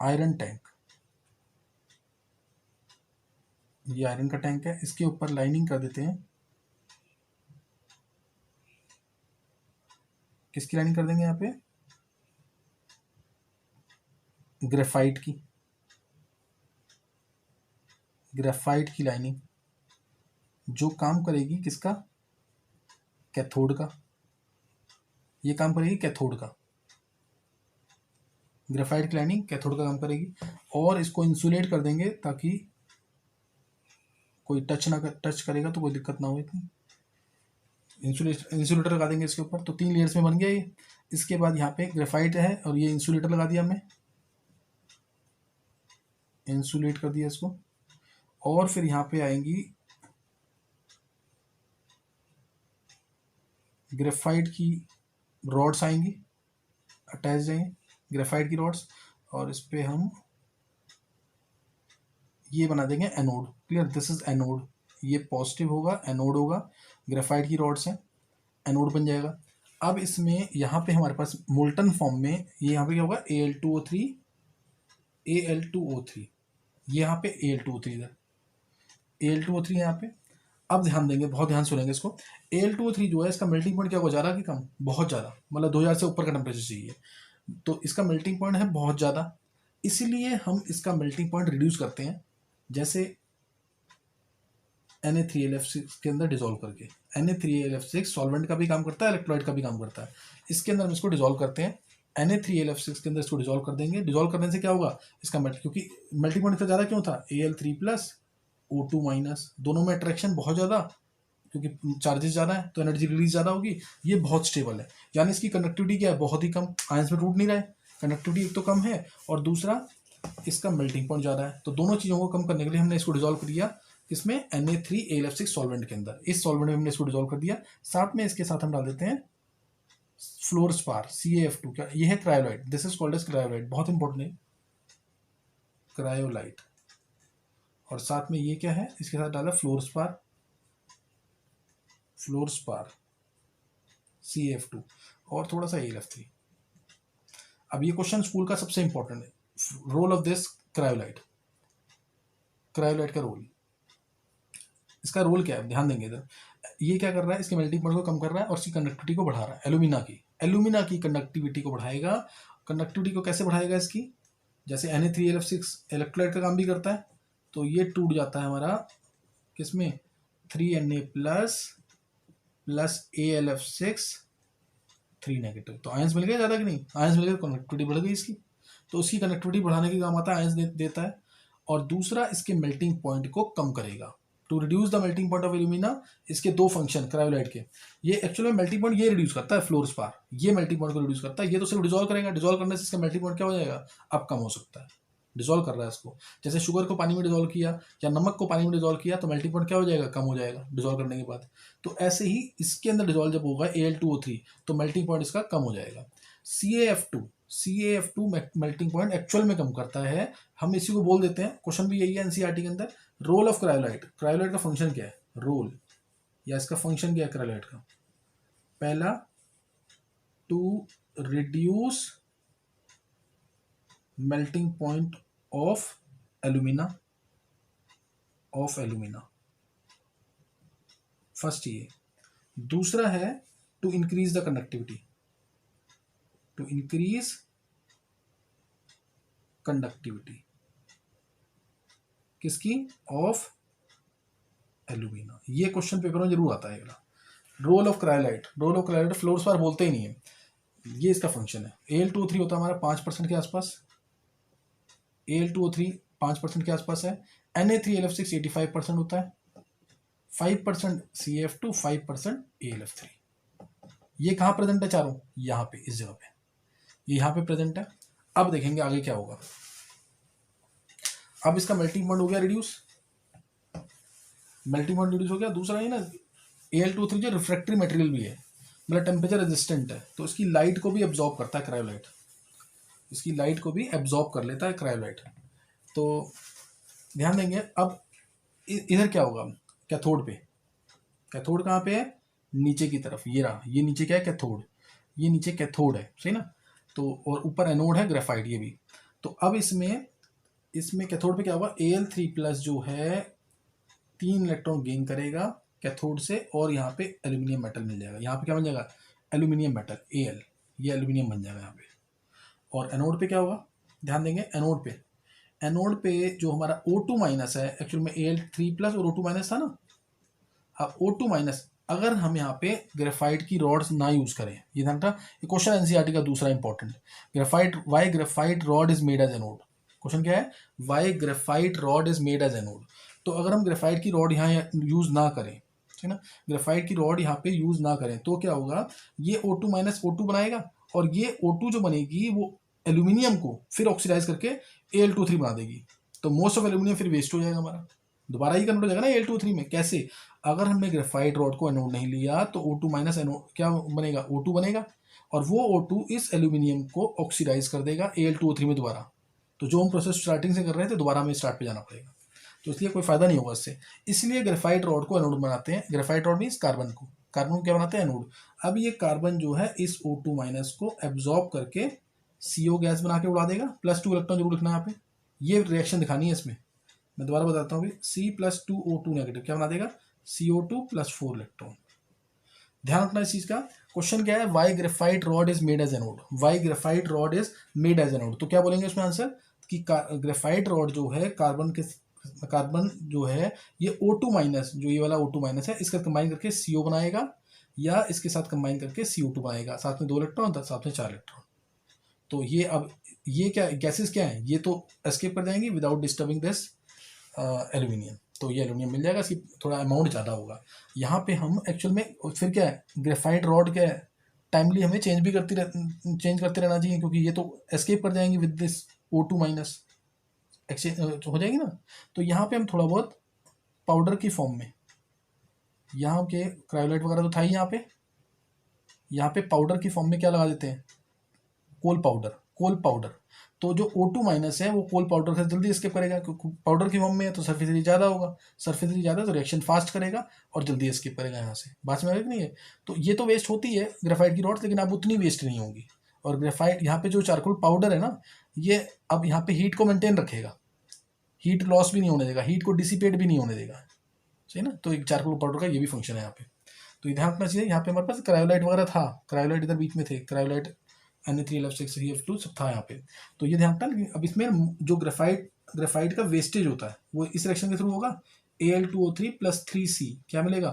आयरन टैंक, ये आयरन का टैंक है। इसके ऊपर लाइनिंग कर देते हैं, किसकी लाइनिंग कर देंगे यहाँ पे? ग्रेफाइट की, ग्रेफाइट की लाइनिंग, जो काम करेगी किसका? कैथोड का। ये काम करेगी कैथोड का, ग्रेफाइट की लाइनिंग कैथोड का काम करेगी। और इसको इंसुलेट कर देंगे ताकि कोई टच करेगा तो कोई दिक्कत ना हो इतनी। इंसुलेटर लगा देंगे इसके ऊपर। तो 3 लेयर्स में बन गया ये। इसके बाद यहाँ पे ग्रेफाइट है और ये इंसुलेटर लगा दिया हमने, इंसुलेट कर दिया इसको। और फिर यहाँ पे आएंगी ग्रेफाइट की रॉड्स, आएंगी अटैच जाएंगे ग्रेफाइट की रॉड्स, और इस पे हम ये बना देंगे anode. Clear? This is anode, ये पॉजिटिव होगा, एनोड होगा, ग्रेफाइट की रॉड्स हैं, एनोड बन जाएगा। अब इसमें यहाँ पे हमारे पास मोल्टन फॉर्म में ये यहाँ पे क्या होगा? Al2O3, Al2O3, ये यहाँ पे Al2O3, इधर Al2O3 यहाँ पे। अब ध्यान देंगे, बहुत ध्यान सुनेंगे इसको। Al2O3 जो है इसका मेल्टिंग पॉइंट क्या हो जा रहा है कि कम? बहुत ज़्यादा, मतलब 2000 से ऊपर का टेम्परेचर चाहिए, तो इसका मेल्टिंग पॉइंट है बहुत ज़्यादा। इसीलिए हम इसका मेल्टिंग पॉइंट रिड्यूस करते हैं, जैसे Na3LF6 के अंदर डिजोल्व करके। Na3LF6 सॉल्वेंट का भी काम करता है, इलेक्ट्रोलाइट का भी काम करता है। इसके अंदर हम इसको डिजोल्व करते हैं, Na3LF6 के अंदर इसको डिजोल्व कर देंगे। डिजोल्व करने से क्या होगा? इसका क्योंकि मेल्टिंग पॉइंट ज़्यादा क्यों था? Al3+ O2-, दोनों में अट्रैक्शन बहुत ज़्यादा, क्योंकि चार्जेस ज़्यादा है तो एनर्जी रिलीज ज़्यादा होगी। ये बहुत स्टेबल है, यानी इसकी कंडक्टिविटी क्या है? बहुत ही कम, आयंस में टूट नहीं रहा है। कंडक्टिविटी एक तो कम है और दूसरा इसका मेल्टिंग पॉइंट ज़्यादा है। तो दोनों चीज़ों को कम करने के लिए हमने इसको डिजोल्व कर दिया, इसमें Na3AlF6 सॉल्वेंट के अंदर। इस सॉल्वेंट में हमने इसको डिजोल्व कर दिया। साथ में इसके साथ हम डाल देते हैं फ्लोरस्पार, CaF2। क्या ये है? Cryolite. This is called as cryolite, बहुत इंपॉर्टेंट है, क्रायोलाइट। और साथ में ये क्या है? इसके साथ डाला फ्लोरस्पार, फ्लोरस्पार CaF2 और थोड़ा सा AlF3। अब ये क्वेश्चन स्कूल का सबसे इंपॉर्टेंट है, role of this cryolite, cryolite का रोल। इसका रोल क्या है? ध्यान देंगे इधर। ये क्या कर रहा है? इसके मेल्टिंग पॉइंट को कम कर रहा है और इसकी कंडक्टिविटी को बढ़ा रहा है। एल्यूमिना की कंडक्टिविटी को बढ़ाएगा। कंडक्टिविटी को कैसे बढ़ाएगा इसकी? जैसे Na3LF6 इलेक्ट्रोलाइट का काम भी करता है, तो ये टूट जाता है हमारा किसमें? 3Na plus AlF6 3-। तो आयंस मिल गया ज़्यादा कि नहीं? आयंस मिल गया तो कंडक्टिविटी बढ़ गई इसकी, तो उसकी कंडक्टिविटी बढ़ाने के काम आता है, आयंस देता है। और दूसरा इसके मेल्टिंग पॉइंट को कम करेगा। To reduce the melting point of alumina, इसके 2 फंक्शन क्रायोलाइट के। ये एक्चुअली मेल्टिंग पॉइंट ये रिड्यूस करता है, फ्लोरस्पार, ये मेल्टिंग पॉइंट को रिड्यूस करता है। ये तो सिर्फ डिजोल्व करेगा, डिजोल्व करने से इसका मेल्टिंग पॉइंट क्या हो जाएगा? अब कम हो सकता है, डिजोल्व कर रहा है इसको। जैसे शुगर को पानी में डिजोल्व किया या नमक को पानी में डिजोल्व किया तो मेल्टिंग पॉइंट क्या हो जाएगा? कम हो जाएगा डिजोल्व करने के बाद। तो ऐसे ही इसके अंदर डिजोल्व जब होगा Al2O3 तो मेल्टिंग पॉइंट इसका कम हो जाएगा। CaF2 मेल्टिंग पॉइंट एक्चुअल में कम करता है। हम इसी को बोल देते हैं, क्वेश्चन भी यही है एनसीईआरटी के अंदर, रोल ऑफ क्रायोलाइट। क्रायोलाइट का फंक्शन क्या है? रोल, या इसका फंक्शन क्या है क्रायोलाइट का? पहला, to reduce melting point of alumina, first ये। दूसरा है to increase the conductivity, to increase conductivity किसकी? Of alumina. ये क्वेश्चन पेपर में जरूर आता है। Role of cryolite, role of cryolite fluorspar बोलते ही नहीं है, ये इसका फंक्शन है। Al2O3 होता है हमारा 5% के आसपास, Al2O3 5% के आसपास है। Na3LF6 85% होता है, 5% CF2, 5% AlF3। ये कहाँ प्रेजेंट है चारों? यहाँ पे, इस जगह पे, ये यहाँ पे प्रेजेंट है। अब देखेंगे आगे क्या होगा। अब इसका मेल्टिंग पॉइंट हो गया रिड्यूस, मेल्टिंग पॉइंट रिड्यूस हो गया। दूसरा है ना, Al2O3 जो रिफ्रैक्टरी मटेरियल भी है, मतलब टेम्परेचर रेजिस्टेंट है, तो इसकी लाइट को भी एब्जॉर्ब करता है क्रायोलाइट, इसकी लाइट को भी एब्जॉर्ब कर लेता है क्रायोलाइट। तो ध्यान देंगे। अब इधर क्या होगा, कैथोड पे, कैथोड कहाँ पे है? नीचे की तरफ, ये रहा, ये नीचे क्या है? कैथोड, ये नीचे कैथोड है, सही ना। तो और ऊपर एनोड है ग्रेफाइट, ये भी। तो अब इसमें कैथोड पे क्या होगा, Al3+ जो है 3 इलेक्ट्रॉन गेन करेगा कैथोड से, और यहाँ पे एल्यूमिनियम मेटल मिल जाएगा। यहाँ पे क्या बन जाएगा? एल्यूमिनियम मेटल, Al, ये एल्यूमिनियम बन जाएगा यहाँ पे। और एनोड पे क्या होगा? ध्यान देंगे एनोड पे, एनोड पे जो हमारा O2- है, एक्चुअल में Al3+ और O2- था ना। अब O2- अगर हम यहाँ पे ग्रेफाइट की रॉड्स ना यूज करें, ये ध्यान रखना, ये क्वेश्चन एनसीईआरटी का दूसरा important, graphite, why graphite rod is made as anode. Question क्या है? Why graphite rod is made as anode. तो अगर हम ग्रेफाइट की रॉड यहाँ यूज ना करें, ठीक है ना, ग्रेफाइट की रॉड यहाँ पे यूज ना करें, तो क्या होगा, ये O2- O2 बनाएगा, और ये O2 जो बनेगी वो एल्यूमिनियम को फिर ऑक्सीडाइज करके Al2O3 बना देगी। तो मोस्ट ऑफ एल्यूमिनियम फिर वेस्ट हो जाएगा हमारा, दोबारा ही कन्वर्ट हो जाएगा ना Al2O3 में। कैसे? अगर हमने ग्रेफाइट रॉड को एनोड नहीं लिया तो O2- एनोड क्या बनेगा? O2 बनेगा, और वो O2 इस एल्यूमिनियम को ऑक्सीडाइज कर देगा Al2O3 में दोबारा। तो जो हम प्रोसेस स्टार्टिंग से कर रहे थे, दोबारा हमें स्टार्ट पे जाना पड़ेगा, तो इसलिए कोई फायदा नहीं होगा इससे। इसलिए ग्रेफाइट रॉड को एनोड बनाते हैं। ग्रेफाइट रॉड मीन्स कार्बन को, कार्बन को क्या बनाते हैं? एनोड। अब ये कार्बन जो है इस O2- को एब्जॉर्ब करके CO गैस बना के उड़ा देगा, +2 इलेक्ट्रॉन जरूर लिखना यहाँ पे, ये रिएक्शन दिखानी है इसमें। मैं दोबारा बताता हूँ, C+2O2- क्या बना देगा? CO2 + 4 electron. ध्यान रखना इस चीज का। क्वेश्चन क्या है? Why graphite rod is made as anode, why graphite rod is made as anode. तो क्या बोलेंगे उसमें आंसर, कि ग्रेफाइट रॉड जो है कार्बन जो है, ये O2- जो ये वाला O2- है, इसका कंबाइन करके CO बनाएगा, या इसके साथ कंबाइन करके CO2 बनाएगा, साथ में 2 इलेक्ट्रॉन, साथ में 4 इलेक्ट्रॉन। तो ये अब ये क्या गैसेस क्या है? ये तो एस्केप कर जाएंगी विदाउट डिस्टर्बिंग दिस एल्यूमिनियम। तो ये एल्यूमिनियम मिल जाएगा, इसकी थोड़ा अमाउंट ज़्यादा होगा। यहाँ पे हम एक्चुअल में फिर क्या है, ग्रेफाइट रॉड क्या है, टाइमली हमें चेंज करते रहना चाहिए, क्योंकि ये तो एस्केप कर जाएंगे विद दिस O2- एक्सचेंज हो जाएगी ना। तो यहाँ पे हम थोड़ा बहुत पाउडर की फॉर्म में, यहाँ के क्रायोलाइट वगैरह तो था ही, यहाँ पे पाउडर की फॉर्म में क्या लगा देते हैं? कोल पाउडर। तो जो O2- है वो कोल पाउडर से जल्दी एस्केप करेगा, क्योंकि पाउडर की फॉर्म में है तो सरफेस एरिया ज़्यादा होगा, सरफेस एरिया ज़्यादा तो रिएक्शन फास्ट करेगा और जल्दी एस्केप करेगा यहाँ से। बात में आ रही नहीं है? तो ये तो वेस्ट होती है ग्रेफाइट की रॉड, लेकिन अब उतनी वेस्ट नहीं होगी। और ग्रेफाइट यहाँ पे जो चारकोल पाउडर है ना, ये अब यहाँ पे हीट को मेंटेन रखेगा, हीट लॉस भी नहीं होने देगा, हीट को डिसिपेट भी नहीं होने देगा, सही ना। तो एक चारकोल पाउडर का ये भी फंक्शन है यहाँ पे। तो ये ध्यान रखना चाहिए। यहाँ पे हमारे पास क्रायोलाइट वगैरह था, क्रायोलाइट इधर बीच में थे, क्रायोलाइट Na3LF6 CF2 सब था यहाँ पे। तो ये ध्यान रखना। अब इसमें जो ग्रेफाइट का वेस्टेज होता है वो इस रिएक्शन के थ्रू होगा, Al2O3 + 3C क्या मिलेगा?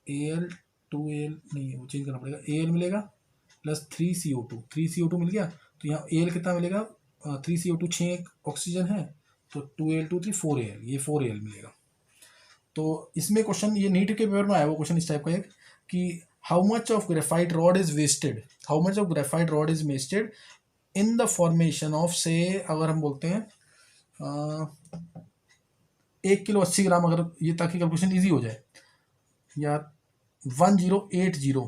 Al2Al नहीं, वो चेंज करना पड़ेगा, Al मिलेगा +3CO2, 3CO2 मिल गया। तो यहाँ Al कितना मिलेगा? 3CO2, 6 ऑक्सीजन है, तो 2Al2 3 4Al, ये 4Al मिलेगा। तो इसमें क्वेश्चन ये नीट के पेपर में आया वो क्वेश्चन इस टाइप का एक, कि how much of graphite rod is wasted, how much of graphite rod is wasted in the formation of, से अगर हम बोलते हैं 1 किलो 80 ग्राम, अगर ये ताकि कैलकुलेशन ईजी हो जाए यार, 1080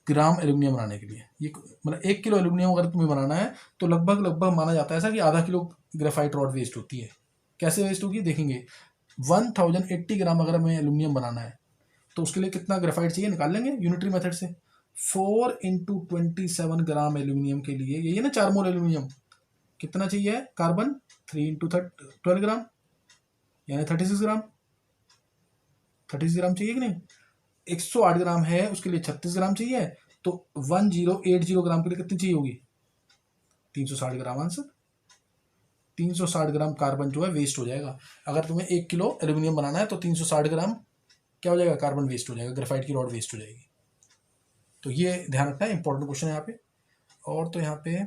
ग्राम एल्यूमिनियम बनाने के लिए, ये मतलब 1 किलो एल्यूमिनियम अगर तुम्हें बनाना है तो लगभग माना जाता है ऐसा कि आधा किलो ग्रेफाइट रॉड वेस्ट होती है। कैसे वेस्ट होगी देखेंगे। 1080 ग्राम अगर हमें एल्यूमिनियम बनाना है तो उसके लिए कितना ग्रेफाइट चाहिए, निकाल लेंगे यूनिटरी मेथड से। 4 × 27 ग्राम एल्यूमिनियम के लिए, यही है ना 4 मोल एल्यूमिनियम, कितना चाहिए कार्बन? 3 × 12 ग्राम, यानी 36 ग्राम, 36 ग्राम चाहिए कि नहीं? 108 ग्राम है, उसके लिए 36 ग्राम चाहिए, तो 1080 ग्राम के लिए कितनी चाहिए होगी? 360 ग्राम। आंसर 360 ग्राम कार्बन जो है वेस्ट हो जाएगा। अगर तुम्हें 1 किलो एल्यूमिनियम बनाना है तो 360 ग्राम क्या हो जाएगा? कार्बन वेस्ट हो जाएगा, ग्रेफाइट की रॉड वेस्ट हो जाएगी। तो ये ध्यान रखना है, इंपॉर्टेंट क्वेश्चन है यहाँ पे। और तो यहाँ पे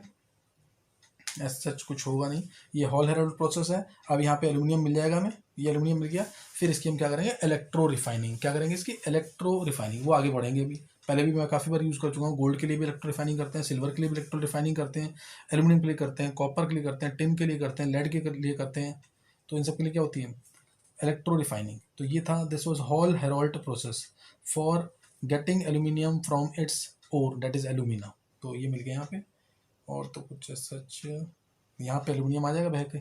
ऐसा सच कुछ होगा नहीं। ये हॉल हेरोल्ड प्रोसेस है। अब यहाँ पे एल्यूमिनियम मिल जाएगा हमें, ये एल्यूमिनियम मिल गया। फिर इसकी हम क्या करेंगे, इलेक्ट्रो रिफाइनिंग। क्या करेंगे इसकी, इलेक्ट्रो रिफाइनिंग। वो आगे बढ़ेंगे अभी, पहले भी मैं काफ़ी बार यूज़ कर चुका हूँ। गोल्ड के लिए भी इलेक्ट्रो रिफाइनिंग करते हैं, सिल्वर के लिए भी इलेक्ट्रो रिफाइनिंग करते हैं, एल्यूमिनियम के लिए करते हैं, कॉपर के लिए करते हैं, टिन के लिए करते हैं, लेड के लिए करते हैं। तो इन सब के लिए क्या होती है, इलेक्ट्रो रिफाइनिंग। तो ये था, this was Hall Heroult process for getting aluminium from its ore, that is alumina. तो ये मिल गया यहाँ पे। और तो कुछ सच, यहाँ पे एल्यूमिनियम आ जाएगा बह के,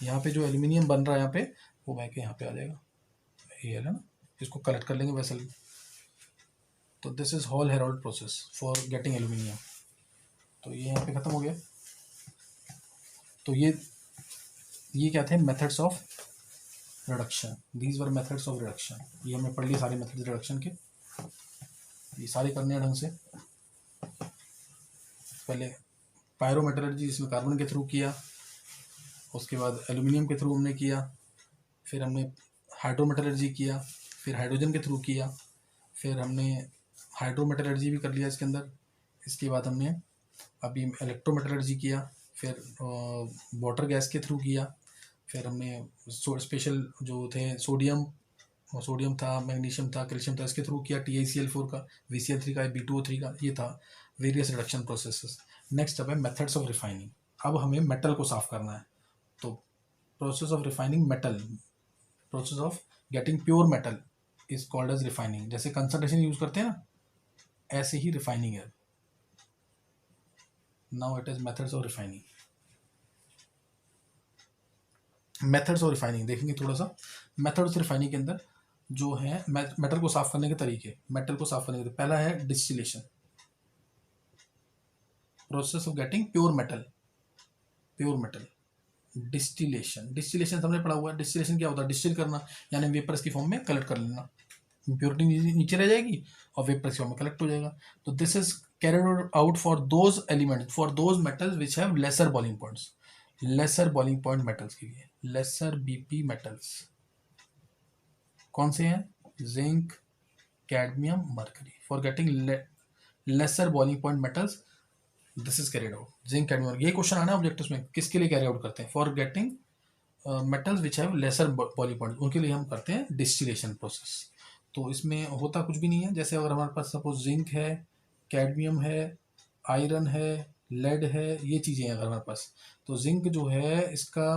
यहाँ पे जो एल्यूमिनियम बन रहा है यहाँ पे, वो बह के यहाँ पे आ जाएगा, ये है ना। इसको कलेक्ट कर लेंगे वेसल। तो this is hall Heroult process for getting aluminium. तो ये यहाँ पे ख़त्म हो गया। तो ये क्या थे, methods of reduction. These were methods of reduction. ये हमने पढ़ लिए सारे मेथड्स रिडक्शन के, ये सारे करने हैं ढंग से। पहले पायरोमेटलर्जी, जिसमें कार्बन के थ्रू किया, उसके बाद एल्यूमिनियम के थ्रू हमने किया, फिर हमने हाइड्रोमेटलर्जी किया, फिर हाइड्रोजन के थ्रू किया, फिर हमने हाइड्रोमेटलर्जी भी कर लिया इसके अंदर। इसके बाद हमने अभी इलेक्ट्रोमेटलर्जी किया, फिर वाटर गैस के थ्रू किया, फिर हमने स्पेशल जो थे सोडियम था, मैग्नीशियम था, कैल्शियम था, इसके थ्रू किया, TiCl4 का, VCl3 का, B2O3 का। ये था वेरियस रिडक्शन प्रोसेसेस। नेक्स्ट अब है मेथड्स ऑफ रिफाइनिंग। अब हमें मेटल को साफ करना है। तो process of refining metal, process of getting pure metal is called as refining. जैसे कंसंट्रेशन यूज करते हैं ना, ऐसे ही रिफाइनिंग है। Now it is methods of refining. Methods of refining देखेंगे थोड़ा सा। मेथड्स ऑफ रिफाइनिंग के अंदर जो है मेटल को साफ करने के तरीके, मेटल को साफ करने के पहला है distillation, process of getting pure metal. Pure metal, distillation. Distillation हमने पढ़ा हुआ है। डिस्टिलेशन क्या होता है, डिस्टिल करना, यानी वेपर्स की फॉर्म में कलेक्ट कर लेना। इम्प्योरिटी नीचे रह जाएगी और वेपर्स की फॉर्म में कलेक्ट हो जाएगा। तो this is carried out for those elements, for those metals which have lesser boiling points. Lesser boiling point metals के लिए, लेसर BP मेटल्स कौन से हैं, zinc, cadmium, mercury. For getting lesser boiling point metals this is carried out, zinc, cadmium. ये question आना है objectives में, किसके लिए कैरी आउट करते हैं, for getting metals which have lesser boiling point, उनके लिए हम करते हैं डिस्टिलेशन प्रोसेस। तो इसमें होता कुछ भी नहीं है। जैसे अगर हमारे पास सपोज जिंक है, कैडमियम है, आयरन है, लेड है, ये चीज़ें हैं अगर हमारे पास, तो जिंक जो है इसका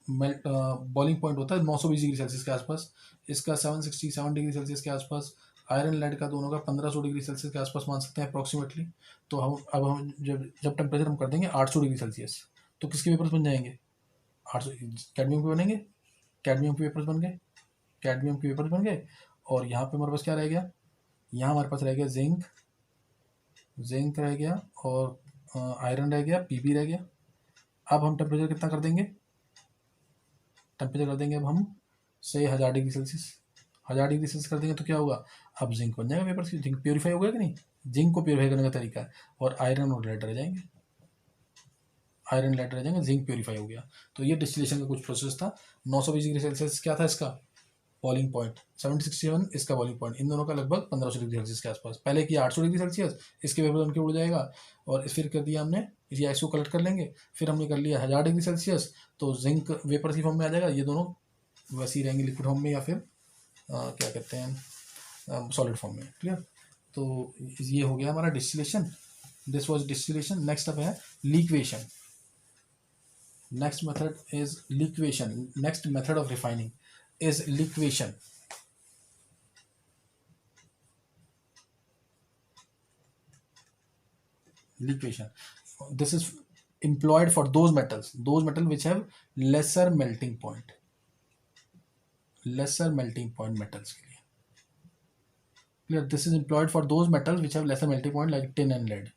मेल्ट बॉइलिंग पॉइंट होता है 920 डिग्री सेल्सियस के आसपास, इसका 767 डिग्री सेल्सियस के आसपास, आयरन लेड का दोनों का 1500 डिग्री सेल्सियस के आसपास मान सकते हैं अप्रॉक्सीमेटली। तो हम जब टेम्परेचर हम कर देंगे 800 डिग्री सेल्सियस, तो किसके वेपर्स बन जाएंगे, 800 कैडमियम के बनेंगे, कैडमियम के वेपर्स बन गए, कैडमियम के वेपर्स बन गए। और यहाँ पे हमारे पास क्या रह गया, यहाँ हमारे पास रह गया जिंक, जिंक रह गया, और आयरन रह गया, Pb रह गया। अब हम टेम्परेचर कितना कर देंगे, टेम्परेचर कर देंगे अब हम से 1000 डिग्री सेल्सियस, 1000 डिग्री सेल्सियस कर देंगे तो क्या होगा, अब जिंक बन जाएगा वेपर से। जिंक प्योरीफाई हो गया कि नहीं, जिंक को प्योरीफाई करने का तरीका है। और आयरन और लेड रह जाएंगे, आयरन लेड रह जाएंगे, जिंक प्योरीफाई हो गया। तो ये डिस्टिलेशन का कुछ प्रोसेस था। 920 डिग्री सेल्सियस क्या था इसका बॉइलिंग पॉइंट, 767 इसका बॉइलिंग पॉइंट, इन दोनों का लगभग 1500 डिग्री सेल्सियस के आसपास। पहले किया 800 डिग्री सेल्सियस, इसके वेपर बन के उड़ जाएगा। और फिर कर दिया हमने, इसी आइस को कलेक्ट कर लेंगे। फिर हमने कर लिया 1000 डिग्री सेल्सियस, तो जिंक वेपर की फॉर्म में आ जाएगा। ये दोनों वैसे ही रहेंगे लिक्विड फॉर्म में, या फिर क्या कहते हैं सॉलिड फॉर्म में। क्लियर। तो ये हो गया हमारा distillation, this was distillation. Next अब है liquation. Next method is liquation, next method of refining is liquefaction. Liquefaction, this is employed for those metals which have lesser melting point, lesser melting point metals के लिए। clear, this is employed for those metals which have lesser melting point like tin and lead,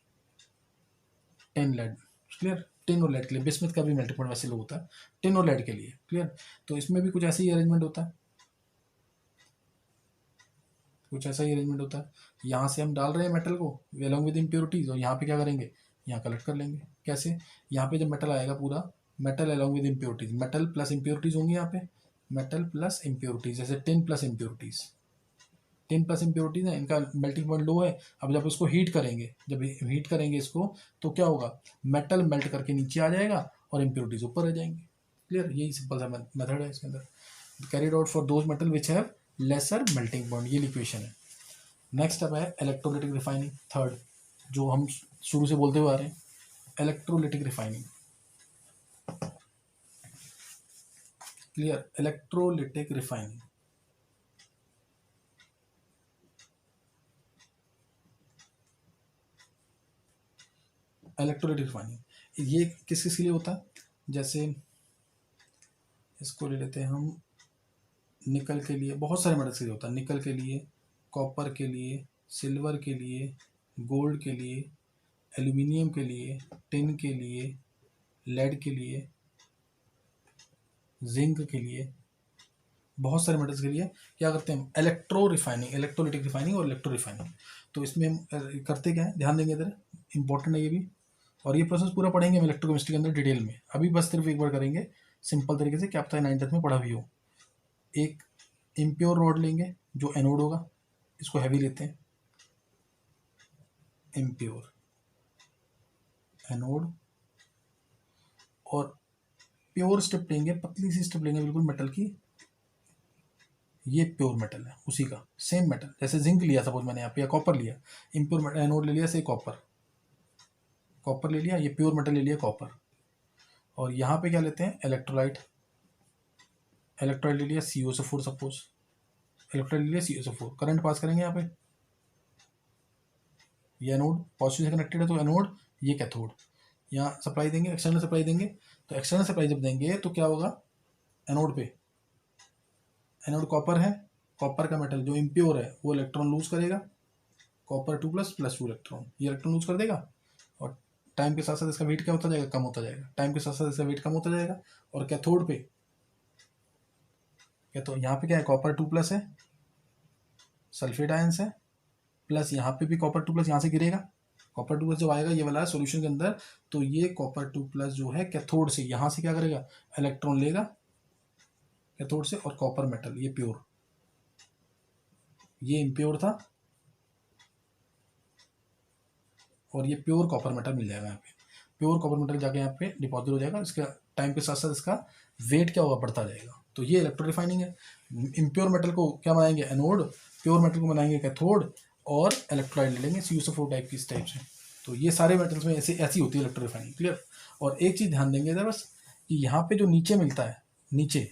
tin lead। clear, tin और lead के लिए, bismuth का भी melting point वैसे लो होता है, टिन और लेड के लिए। क्लियर। तो इसमें भी कुछ ऐसा ही अरेंजमेंट होता है, कुछ ऐसा ही अरेंजमेंट होता है। यहाँ से हम डाल रहे हैं मेटल को अलॉन्ग विद इम्प्योरिटीज, और यहाँ पे क्या करेंगे, यहाँ कलेक्ट कर लेंगे। कैसे, यहाँ पे जब मेटल आएगा पूरा metal along with impurities, metal plus impurities होंगी यहाँ पे, मेटल प्लस इम्प्योरिटीज, जैसे टिन प्लस इम्प्योरिटीज, 10+ इम्प्योरिटीज है, इनका मेल्टिंग पॉइंट लो है। अब जब इसको हीट करेंगे, जब हीट करेंगे इसको, तो क्या होगा, मेटल मेल्ट करके नीचे आ जाएगा और इम्प्योरिटीज ऊपर रह जाएंगी। क्लियर, यही सिंपल सा मेथड है इसके अंदर। Carried out for those metal which have laser melting point, ये इक्वेशन है। नेक्स्ट अब है इलेक्ट्रोलिटिक रिफाइनिंग, थर्ड, जो हम शुरू से बोलते हुए आ रहे हैं, electrolytic refining. Clear, electrolytic refining. Electrolytic refining ये किस किस के लिए होता है, जैसे इसको ले लेते हैं हम, निकल के लिए, बहुत सारे मेटल्स के लिए होता है, निकल के लिए, कॉपर के लिए, सिल्वर के लिए, गोल्ड के लिए, एल्यूमिनियम के लिए, टिन के लिए, लेड के लिए, जिंक के लिए, बहुत सारे मेटल्स के लिए क्या करते हैं, इलेक्ट्रो रिफाइनिंग, इलेक्ट्रोलिटिक रिफाइनिंग और इलेक्ट्रो रिफाइनिंग। तो इसमें हम करते क्या है, ध्यान देंगे इधर, इंपॉर्टेंट है ये भी, और ये प्रोसेस पूरा पढ़ेंगे हम इलेक्ट्रोकेमिस्ट्री के अंदर डिटेल में। अभी बस सिर्फ एक बार करेंगे सिंपल तरीके से, क्या पता है 9th में पढ़ा भी हो। एक इम्प्योर रॉड लेंगे जो एनोड होगा, इसको हैवी लेते हैं, इम्प्योर एनोड, और प्योर स्ट्रिप लेंगे, पतली सी स्ट्रिप लेंगे बिल्कुल मेटल की, ये प्योर मेटल है उसी का, सेम मेटल, जैसे जिंक लिया सपोज मैंने यहाँ पे, या कॉपर लिया, इम्प्योर मेटल एनोड ले लिया, से कॉपर, कॉपर ले लिया, ये प्योर मेटल ले लिया कॉपर। और यहाँ पे क्या लेते हैं, इलेक्ट्रोलाइट, इलेक्ट्रोलाइट ले लिया CuSO4 सपोज, इलेक्ट्रोलाइट ले लिया CuSO4, करंट पास करेंगे यहाँ पे, ये एनोड पॉजिटिव से कनेक्टेड है तो एनोड, ये कैथोड, यहाँ सप्लाई देंगे, एक्सटर्नल सप्लाई देंगे, तो एक्सटर्नल सप्लाई जब देंगे तो क्या होगा, एनोड पे, एनोड कॉपर है, कॉपर का मेटल जो इम्प्योर है वो इलेक्ट्रॉन लूज करेगा, कॉपर 2+ +2 इलेक्ट्रॉन, ये इलेक्ट्रॉन लूज कर देगा, और टाइम के साथ साथ इसका वेट क्या होता जाएगा, कम होता जाएगा, टाइम के साथ साथ इसका वेट कम होता जाएगा। और कैथोड पे, क्या तो यहाँ पे क्या है, कॉपर 2+ है, सल्फेट आयंस है, प्लस यहाँ पे भी कॉपर 2+ यहाँ से गिरेगा, कॉपर 2+ जो आएगा ये वाला है सोल्यूशन के अंदर, तो ये कॉपर 2+ जो है कैथोड से यहाँ से क्या करेगा, इलेक्ट्रॉन लेगा कैथोड से, और कॉपर मेटल ये प्योर, ये इम्प्योर था, और ये प्योर कॉपर मेटल मिल जाएगा यहाँ पे, प्योर कॉपर मेटल जाके यहाँ पे डिपॉजिट हो जाएगा, इसका टाइम के साथ साथ इसका वेट क्या होगा, बढ़ता जाएगा। तो ये इलेक्ट्रो रिफाइनिंग है। इम्प्योर मेटल को क्या बनाएंगे, एनोड, प्योर मेटल को बनाएंगे कैथोड, और इलेक्ट्रोलाइट ले लेंगे CuSO4 टाइप की, इस टाइप से। तो ये सारे मेटल्स में ऐसी होती है इलेक्ट्रो रिफाइनिंग। क्लियर। और एक चीज़ ध्यान देंगे इधर बस, कि यहाँ पे जो नीचे मिलता है, नीचे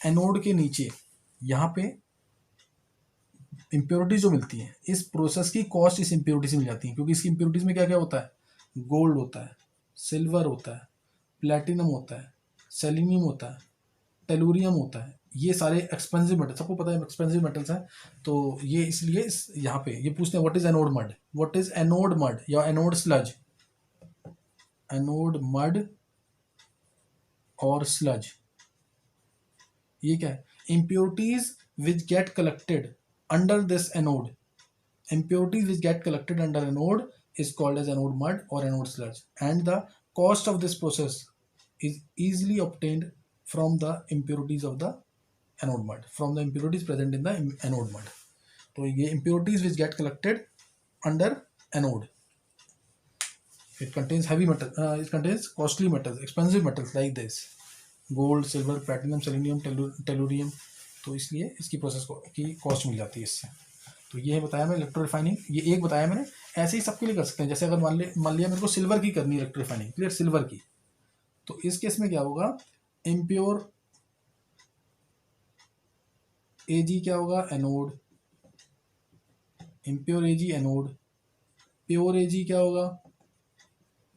एनोड के नीचे यहाँ पे इम्प्योरिटीज जो मिलती हैं, इस प्रोसेस की कॉस्ट इस इम्प्योरिटी से मिल जाती है, क्योंकि इसकी इम्प्योरिटीज में क्या क्या होता है, गोल्ड होता है, सिल्वर होता है, प्लेटिनम होता है, सेलेनियम होता है, टेलुरियम होता है, ये सारे एक्सपेंसिव मेटल, सबको पता है एक्सपेंसिव मेटल्स हैं। तो ये इसलिए यहाँ पे ये पूछते हैं, what is anode mud, what is anode mud या एनोड स्लज, एनोड मड और स्लज, ये क्या है, impurities which get collected under this anode, impurities which get collected under anode is called as anode mud or anode sludge, and the cost of this process is easily obtained from the impurities of the anode mud, from the impurities present in the anode mud. तो ये impurities which get collected under anode, it contains heavy metal, it contains costly metals, expensive metals like this, gold, silver, platinum, selenium, tellurium, तो इसलिए इसकी process की cost मिल जाती है इससे। तो ये है बताया मैंने इलेक्ट्रो रिफाइनिंग, ये एक बताया मैंने, ऐसे ही सबके लिए कर सकते हैं। जैसे अगर मान लिया मेरे को सिल्वर की करनी है इलेक्ट्रो रिफाइनिंग, क्लियर, सिल्वर की, तो इस केस में क्या होगा, इम्प्योर Ag क्या होगा, anode, impure Ag anode, pure Ag क्या होगा,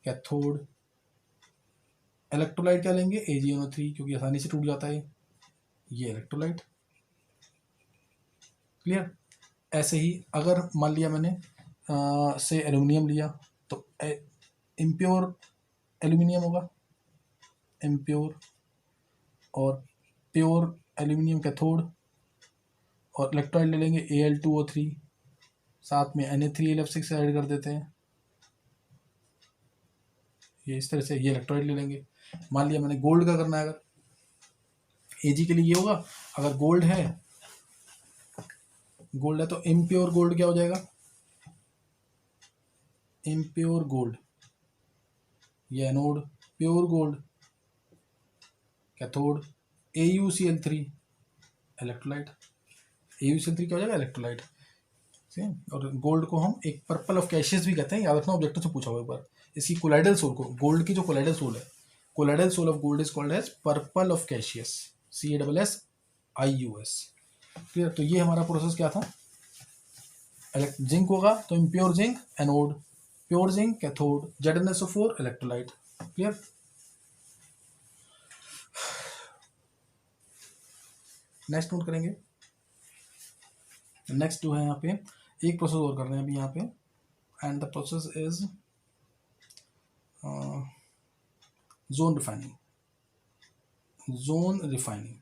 कैथोड, इलेक्ट्रोलाइट क्या लेंगे, AgNO3, क्योंकि आसानी से टूट जाता है ये इलेक्ट्रोलाइट। क्लियर। ऐसे ही अगर मान लिया मैंने से एल्यूमिनियम लिया, तो इम्प्योर एल्यूमिनियम होगा, इम्प्योर, और प्योर एल्यूमिनियम कैथोड, और इलेक्ट्रोलाइट ले लेंगे Al2O3, साथ में Na3Al6 ऐड कर देते हैं, ये इस तरह से ये इलेक्ट्रोलाइट ले लेंगे। मान लिया मैंने गोल्ड का करना है, अगर Ag के लिए ये होगा, अगर गोल्ड है, गोल्ड है तो इम्प्योर गोल्ड क्या हो जाएगा, इम्प्योर गोल्ड ये anode, pure gold cathode, AuCl3 electrolyte, AuCl3 क्या हो जाएगा, इलेक्ट्रोलाइट। ठीक है, और गोल्ड को हम एक पर्पल ऑफ कैशियस भी कहते हैं, याद रखना ऑब्जेक्टिव से पूछा हुआ एक बार। इसकी कोलाइडल सोल को, गोल्ड की जो कोलाइडल सोल है, colloidal sol of gold is called as purple of Cassius, CaSSius। Clear, तो ये हमारा प्रोसेस क्या था, जिंक होगा तो impure zinc anode, pure zinc cathode, ZnSO4 electrolyte. Clear, next note करेंगे। नेक्स्ट जो है यहाँ पे एक प्रोसेस और कर रहे हैं अभी यहाँ पे, and the process is zone refining, zone refining,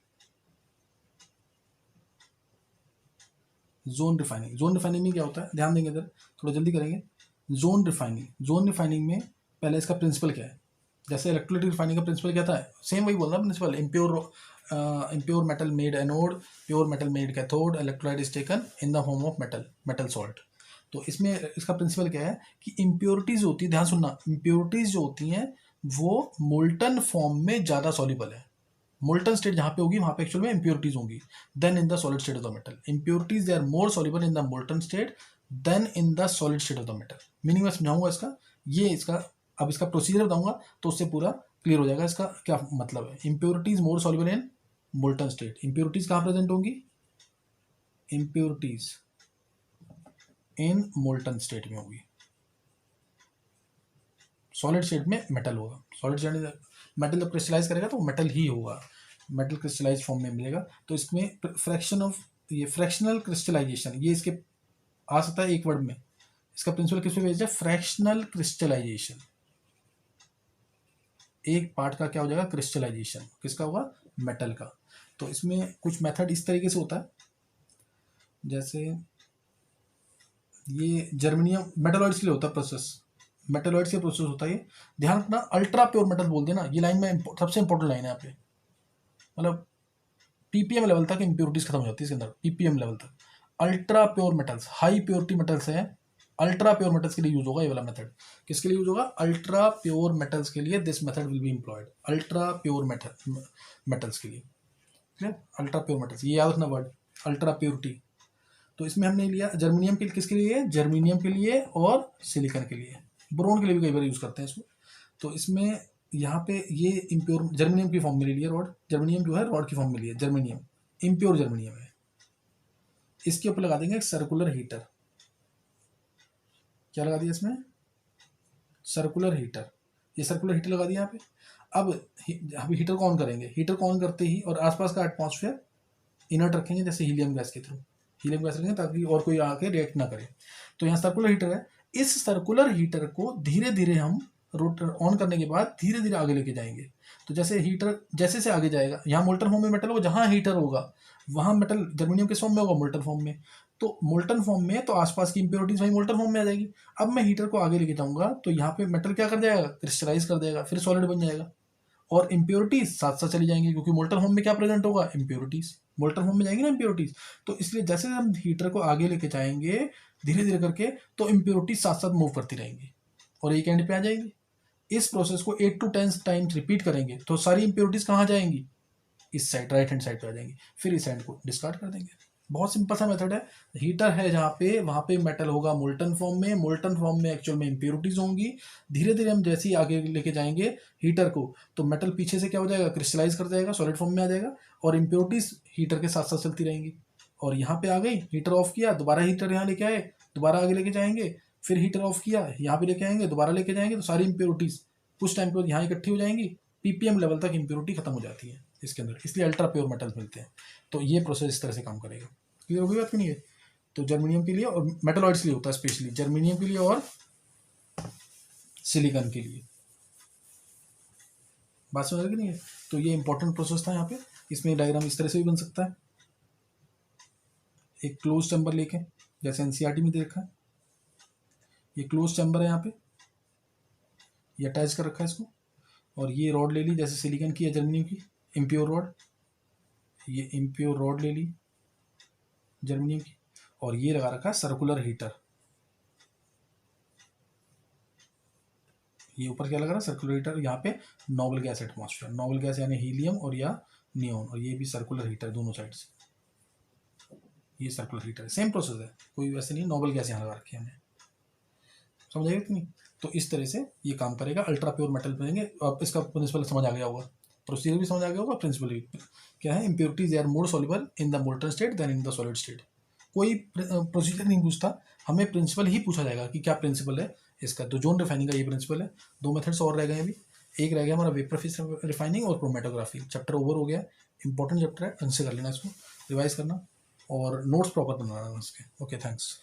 zone refining. Zone refining में क्या होता है, ध्यान देंगे इधर, थोड़ा जल्दी करेंगे। जोन रिफाइनिंग, जोन रिफाइनिंग में पहले इसका प्रिंसिपल क्या है, जैसे इलेक्ट्रोलाइट रिफाइनिंग का प्रिंसिपल क्या था, सेम वही बोल रहा है principle, impure metal made anode, pure metal made cathode, electrolyte is taken in the form of metal salt. तो इसमें इसका प्रिंसिपल क्या है कि इम्प्योरिटीज होती है, ध्यान सुनना, इम्प्योरिटीज जो होती हैं वो मोल्टन फॉर्म में ज़्यादा सॉल्युबल है। मोल्टन स्टेट जहाँ पे होगी वहाँ पे एक्चुअल में इम्प्योरिटीज होंगी than in the solid state of the metal. Impurities they are more soluble in the molten state than in the solid state of the metal. Meaning मैं समझाऊंगा इसका, ये इसका अब इसका प्रोसीजर बताऊंगा तो उससे पूरा क्लियर हो जाएगा इसका क्या मतलब है। इम्प्योरिटीज मोर सॉल्युबल इन मोल्टन स्टेट, इम्प्योरिटीज कहाँ प्रेजेंट होंगी, इम्प्योरिटीज इन मोल्टन स्टेट में होगी, सॉलिड स्टेट में मेटल होगा। सॉलिड स्टेट मेटल जब क्रिस्टलाइज करेगा तो मेटल ही होगा, मेटल क्रिस्टलाइज फॉर्म में मिलेगा। तो इसमें फ्रैक्शन ऑफ, ये फ्रैक्शनल क्रिस्टलाइजेशन, ये इसके आ सकता है एक वर्ड में, इसका प्रिंसिपल किस पे बेस्ड है, फ्रैक्शनल क्रिस्टलाइजेशन। एक पार्ट का क्या हो जाएगा, क्रिस्टलाइजेशन किसका होगा, मेटल का। तो इसमें कुछ मेथड इस तरीके से होता है, जैसे ये जर्मेनियम मेटलॉइड्स के लिए होता है प्रोसेस, मेटलॉइड्स के प्रोसेस होता है ये। ध्यान रखना, अल्ट्रा प्योर मेटल बोल देना, ये लाइन में सबसे इंपॉर्टेंट लाइन है यहाँ पे, मतलब PPM लेवल तक इम्प्योरिटीज खत्म हो जाती है इसके अंदर, PPM लेवल तक। Ultra pure metals, high purity metals हैं, अल्ट्रा प्योर मेटल्स के लिए यूज होगा ये वाला मेथड। किसके लिए यूज होगा, अल्ट्रा प्योर मेटल्स के लिए this method will be employed, ultra pure metals के लिए। क्लियर, अल्ट्रा प्योर मेटल्स, ये याद रखना वर्ड, अल्ट्रा प्योरिटी। तो इसमें हमने लिया जर्मेनियम के किसके लिए, जर्मेनियम के लिए और सिलिकॉन के लिए, बोरोन के लिए भी कई बार यूज करते हैं इसको। तो इसमें यहाँ पे ये इम्प्योर जर्मेनियम की फॉर्म में ले लिया रॉड, जर्मेनियम जो है रॉड की फॉर्म में लिया, जर्मेनियम इम्प्योर जर्मेनियम है। इसके ऊपर लगा देंगे एक सर्कुलर हीटर, क्या लगा दिया इसमें, सर्कुलर हीटर, ये सर्कुलर हीटर लगा दिया यहाँ पे। अब हीटर को ऑन करेंगे, हीटर को ऑन करते ही और आसपास का एटमॉस्फेयर इनर्ट रखेंगे, जैसे हीलियम गैस के थ्रू, हीलियम गैस रखेंगे ताकि और कोई आके रिएक्ट ना करे। तो यहाँ सर्कुलर हीटर है, इस सर्कुलर हीटर को धीरे धीरे हम रोटर ऑन करने के बाद धीरे धीरे आगे लेके जाएंगे। तो जैसे हीटर जैसे से आगे जाएगा, यहाँ मोल्टन फॉर्म में मेटल होगा, जहाँ हीटर होगा वहाँ मेटल जर्मेनियम के फॉर्म में होगा, मोल्टन फॉर्म में। तो मोल्टन फॉर्म में तो आसपास की इंप्योरिटीज वही मोल्टन फॉर्म में आ जाएगी। अब मैं हीटर को आगे लेके जाऊंगा तो यहाँ पे मेटल क्या कर जाएगा, क्रिस्टलाइज कर देगा, फिर सॉलिड बन जाएगा, और इंप्योरिटीज साथ साथ चली जाएंगी, क्योंकि मोल्टन फॉर्म में क्या प्रेजेंट होगा, इंप्योरिटीज मोल्टन फॉर्म में जाएंगी ना इंप्योरिटीज। तो इसलिए जैसे हम हीटर को आगे लेके जाएंगे धीरे धीरे करके, तो इंप्योरिटीज साथ साथ मूव करती रहेंगी और एक एंड पे आ जाएंगी। इस प्रोसेस को 8 to 10 टाइम्स रिपीट करेंगे तो सारी इंप्योरिटीज कहाँ जाएंगी, इस साइड राइट हैंड साइड पे आ जाएंगी, फिर इस हैंड को डिस्कार्ड कर देंगे। बहुत सिंपल सा मेथड है। हीटर है जहाँ पे, वहाँ पे मेटल होगा मोल्टन फॉर्म में, मोल्टन फॉर्म में एक्चुअल में इंप्योरिटीज होंगी। धीरे धीरे हम जैसे ही आगे लेके जाएंगे हीटर को, तो मेटल पीछे से क्या हो जाएगा, क्रिस्टलाइज कर जाएगा, सॉलिड फॉर्म में आ जाएगा, और इंप्योरिटीज हीटर के साथ साथ चलती रहेंगी। और यहाँ पे आ गई, हीटर ऑफ किया, दोबारा हीटर यहाँ लेके आए, दोबारा आगे लेके जाएंगे, फिर हीटर ऑफ किया, यहाँ पे लेके आएंगे, दोबारा लेके जाएंगे, तो सारी इंप्योरिटीज कुछ टाइम पे यहाँ इकट्ठी हो जाएंगी, PPM लेवल तक इंप्योरिटी खत्म हो जाती है इसके अंदर, इसलिए अल्ट्रा प्योर मेटल्स मिलते हैं। तो ये प्रोसेस इस तरह से काम करेगा। क्लियर होगी बात कि नहीं है। तो जर्मेनियम के लिए और मेटलॉइड्स के लिए होता है, स्पेशली जर्मेनियम के लिए और सिलिकॉन के लिए। बात समझ कि नहीं है। तो ये इंपॉर्टेंट प्रोसेस था यहाँ पे। इसमें डायग्राम इस तरह से भी बन सकता है, एक क्लोज चैम्बर लेके, जैसे NCERT में देखा है, ये क्लोज चैम्बर है यहाँ पे, ये अटैच कर रखा है इसको, और ये रॉड ले ली, जैसे सिलिकॉन की या जर्मेनियम की इम्प्योर रॉड, ये इम्प्योर रॉड ले ली जर्मेनियम की, और ये लगा रखा है सर्कुलर हीटर। ये ऊपर क्या लग रहा है, सर्कुलर हीटर। यहाँ पे noble gas atmosphere, noble gas यानी हीलियम और या नियोन, और ये भी सर्कुलर हीटर दोनों साइड से, ये सर्कुलर हीटर है। सेम प्रोसेस है, कोई वैसे नहीं नोबल गैस यहाँ लगा रखी है हमने। समझ आएगा कि नहीं? तो इस तरह से ये काम करेगा। अल्ट्रा प्योर मेटल बनेंगे। आप इसका प्रिंसिपल समझ आ गया होगा, प्रोसीजर भी समझ आ गया होगा, प्रिंसिपल भी। क्या है, impurities are more soluble in the molten state than in the solid state. कोई प्रोसीजर नहीं पूछता, हमें प्रिंसिपल ही पूछा जाएगा कि क्या प्रिंसिपल है इसका। तो जोन रिफाइनिंग का ये प्रिंसिपल है। 2 मेथड्स और रह गए अभी। एक रह गया हमारा वेपर फेस रिफाइनिंग और क्रोमेटोग्राफी। चैप्टर ओवर हो गया, इंपॉर्टेंट चैप्टर है, ढंग से कर लेना इसको, रिवाइज करना और नोट्स प्रॉपर बनाना इसके। Okay, thanks.